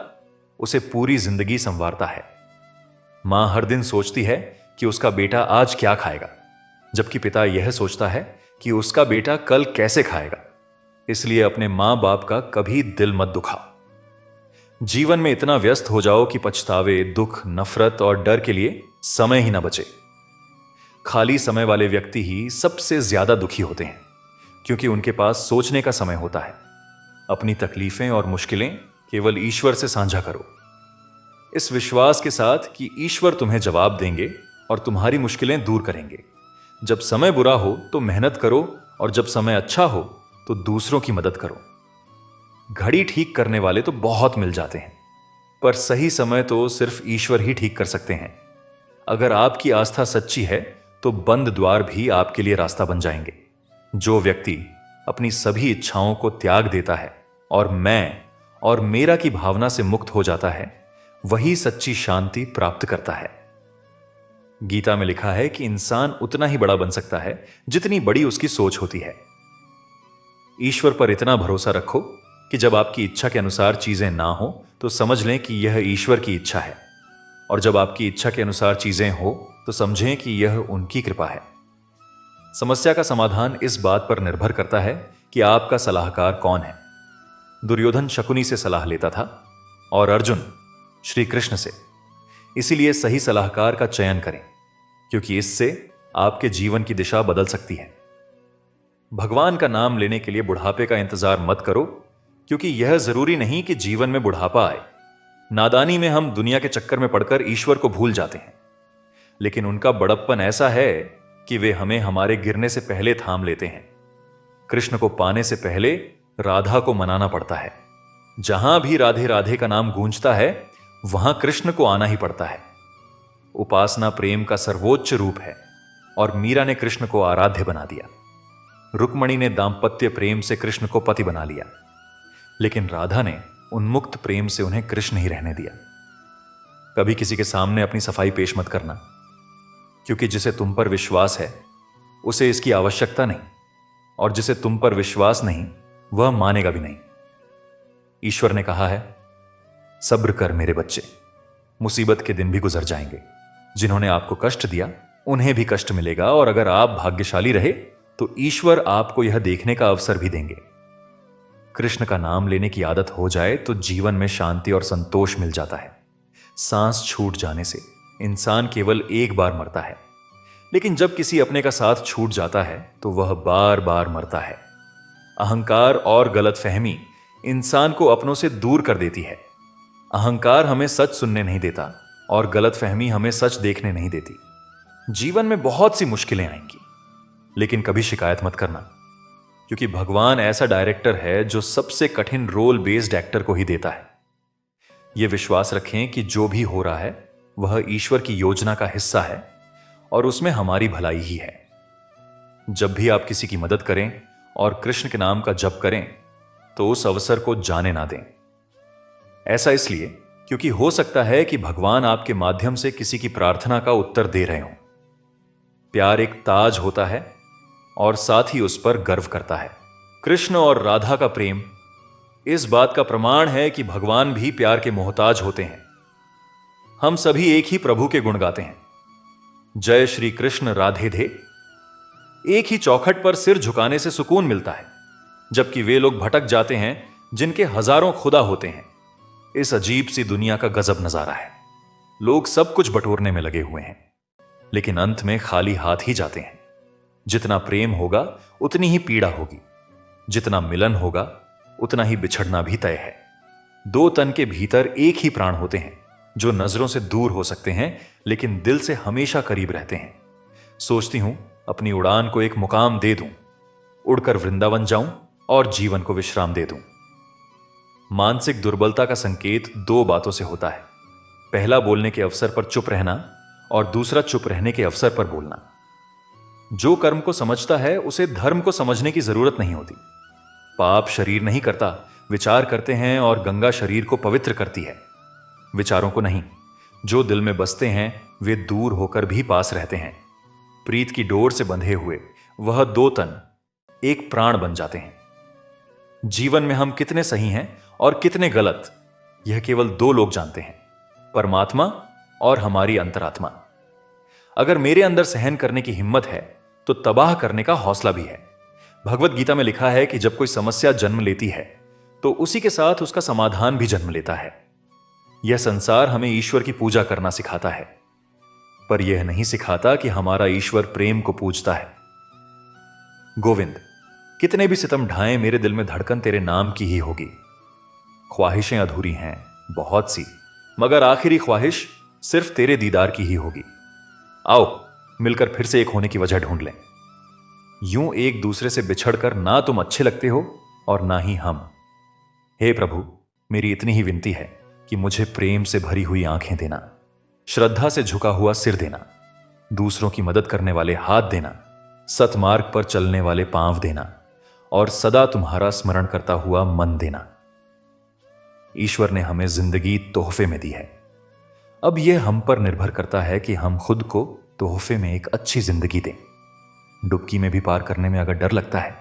उसे पूरी जिंदगी संवारता है। मां हर दिन सोचती है कि उसका बेटा आज क्या खाएगा, जबकि पिता यह सोचता है कि उसका बेटा कल कैसे खाएगा। इसलिए अपने मां बाप का कभी दिल मत दुखाओ। जीवन में इतना व्यस्त हो जाओ कि पछतावे, दुख, नफरत और डर के लिए समय ही ना बचे। खाली समय वाले व्यक्ति ही सबसे ज्यादा दुखी होते हैं, क्योंकि उनके पास सोचने का समय होता है। अपनी तकलीफें और मुश्किलें केवल ईश्वर से साझा करो, इस विश्वास के साथ कि ईश्वर तुम्हें जवाब देंगे और तुम्हारी मुश्किलें दूर करेंगे। जब समय बुरा हो तो मेहनत करो, और जब समय अच्छा हो तो दूसरों की मदद करो। घड़ी ठीक करने वाले तो बहुत मिल जाते हैं, पर सही समय तो सिर्फ ईश्वर ही ठीक कर सकते हैं। अगर आपकी आस्था सच्ची है तो बंद द्वार भी आपके लिए रास्ता बन जाएंगे। जो व्यक्ति अपनी सभी इच्छाओं को त्याग देता है और मैं और मेरा की भावना से मुक्त हो जाता है, वही सच्ची शांति प्राप्त करता है। गीता में लिखा है कि इंसान उतना ही बड़ा बन सकता है जितनी बड़ी उसकी सोच होती है। ईश्वर पर इतना भरोसा रखो कि जब आपकी इच्छा के अनुसार चीजें ना हो तो समझ लें कि यह ईश्वर की इच्छा है, और जब आपकी इच्छा के अनुसार चीजें हो तो समझें कि यह उनकी कृपा है। समस्या का समाधान इस बात पर निर्भर करता है कि आपका सलाहकार कौन है। दुर्योधन शकुनी से सलाह लेता था और अर्जुन श्री कृष्ण से। इसीलिए सही सलाहकार का चयन करें, क्योंकि इससे आपके जीवन की दिशा बदल सकती है। भगवान का नाम लेने के लिए बुढ़ापे का इंतजार मत करो, क्योंकि यह जरूरी नहीं कि जीवन में बुढ़ापा आए। नादानी में हम दुनिया के चक्कर में पड़कर ईश्वर को भूल जाते हैं, लेकिन उनका बड़प्पन ऐसा है कि वे हमें हमारे गिरने से पहले थाम लेते हैं। कृष्ण को पाने से पहले राधा को मनाना पड़ता है। जहां भी राधे राधे का नाम गूंजता है वहां कृष्ण को आना ही पड़ता है। उपासना प्रेम का सर्वोच्च रूप है। और मीरा ने कृष्ण को आराध्य बना दिया। रुक्मणी ने दाम्पत्य प्रेम से कृष्ण को पति बना लिया, लेकिन राधा ने उन्मुक्त प्रेम से उन्हें कृष्ण ही रहने दिया। कभी किसी के सामने अपनी सफाई पेश मत करना, क्योंकि जिसे तुम पर विश्वास है उसे इसकी आवश्यकता नहीं, और जिसे तुम पर विश्वास नहीं वह मानेगा भी नहीं। ईश्वर ने कहा है, सब्र कर मेरे बच्चे, मुसीबत के दिन भी गुजर जाएंगे। जिन्होंने आपको कष्ट दिया उन्हें भी कष्ट मिलेगा, और अगर आप भाग्यशाली रहे तो ईश्वर आपको यह देखने का अवसर भी देंगे। कृष्ण का नाम लेने की आदत हो जाए तो जीवन में शांति और संतोष मिल जाता है। सांस छूट जाने से इंसान केवल एक बार मरता है, लेकिन जब किसी अपने का साथ छूट जाता है तो वह बार बार मरता है। अहंकार और गलतफहमी इंसान को अपनों से दूर कर देती है। अहंकार हमें सच सुनने नहीं देता और गलतफहमी हमें सच देखने नहीं देती। जीवन में बहुत सी मुश्किलें आएंगी, लेकिन कभी शिकायत मत करना, क्योंकि भगवान ऐसा डायरेक्टर है जो सबसे कठिन रोल बेस्ड एक्टर को ही देता है। यह विश्वास रखें कि जो भी हो रहा है वह ईश्वर की योजना का हिस्सा है और उसमें हमारी भलाई ही है। जब भी आप किसी की मदद करें और कृष्ण के नाम का जप करें तो उस अवसर को जाने ना दें। ऐसा इसलिए क्योंकि हो सकता है कि भगवान आपके माध्यम से किसी की प्रार्थना का उत्तर दे रहे हों। प्यार एक ताज होता है और साथ ही उस पर गर्व करता है। कृष्ण और राधा का प्रेम इस बात का प्रमाण है कि भगवान भी प्यार के मोहताज होते हैं। हम सभी एक ही प्रभु के गुण गाते हैं, जय श्री कृष्ण राधे धे। एक ही चौखट पर सिर झुकाने से सुकून मिलता है, जबकि वे लोग भटक जाते हैं जिनके हजारों खुदा होते हैं। इस अजीब सी दुनिया का गजब नजारा है। लोग सब कुछ बटोरने में लगे हुए हैं, लेकिन अंत में खाली हाथ ही जाते हैं। जितना प्रेम होगा उतनी ही पीड़ा होगी, जितना मिलन होगा उतना ही बिछड़ना भी तय है। दो तन के भीतर एक ही प्राण होते हैं, जो नजरों से दूर हो सकते हैं लेकिन दिल से हमेशा करीब रहते हैं। सोचती हूं अपनी उड़ान को एक मुकाम दे दूं, उड़कर वृंदावन जाऊं और जीवन को विश्राम दे दूं। मानसिक दुर्बलता का संकेत दो बातों से होता है। पहला, बोलने के अवसर पर चुप रहना, और दूसरा, चुप रहने के अवसर पर बोलना। जो कर्म को समझता है उसे धर्म को समझने की जरूरत नहीं होती। पाप शरीर नहीं करता, विचार करते हैं, और गंगा शरीर को पवित्र करती है, विचारों को नहीं। जो दिल में बसते हैं वे दूर होकर भी पास रहते हैं। प्रीत की डोर से बंधे हुए वह दो तन एक प्राण बन जाते हैं। जीवन में हम कितने सही हैं और कितने गलत, यह केवल दो लोग जानते हैं, परमात्मा और हमारी अंतरात्मा। अगर मेरे अंदर सहन करने की हिम्मत है तो तबाह करने का हौसला भी है। भगवत गीता में लिखा है कि जब कोई समस्या जन्म लेती है तो उसी के साथ उसका समाधान भी जन्म लेता है। यह संसार हमें ईश्वर की पूजा करना सिखाता है, पर यह नहीं सिखाता कि हमारा ईश्वर प्रेम को पूजता है। गोविंद, कितने भी सितम ढाएं, मेरे दिल में धड़कन तेरे नाम की ही होगी। ख्वाहिशें अधूरी हैं बहुत सी, मगर आखिरी ख्वाहिश सिर्फ तेरे दीदार की ही होगी। आओ मिलकर फिर से एक होने की वजह ढूंढ लें। यूं एक दूसरे से बिछड़कर ना तुम अच्छे लगते हो और ना ही हम। हे प्रभु, मेरी इतनी ही विनती है कि मुझे प्रेम से भरी हुई आंखें देना, श्रद्धा से झुका हुआ सिर देना, दूसरों की मदद करने वाले हाथ देना, सतमार्ग पर चलने वाले पांव देना, और सदा तुम्हारा स्मरण करता हुआ मन देना। ईश्वर ने हमें जिंदगी तोहफे में दी है। अब यह हम पर निर्भर करता है कि हम खुद को तोहफे में एक अच्छी जिंदगी दें। डुबकी में भी पार करने में अगर डर लगता है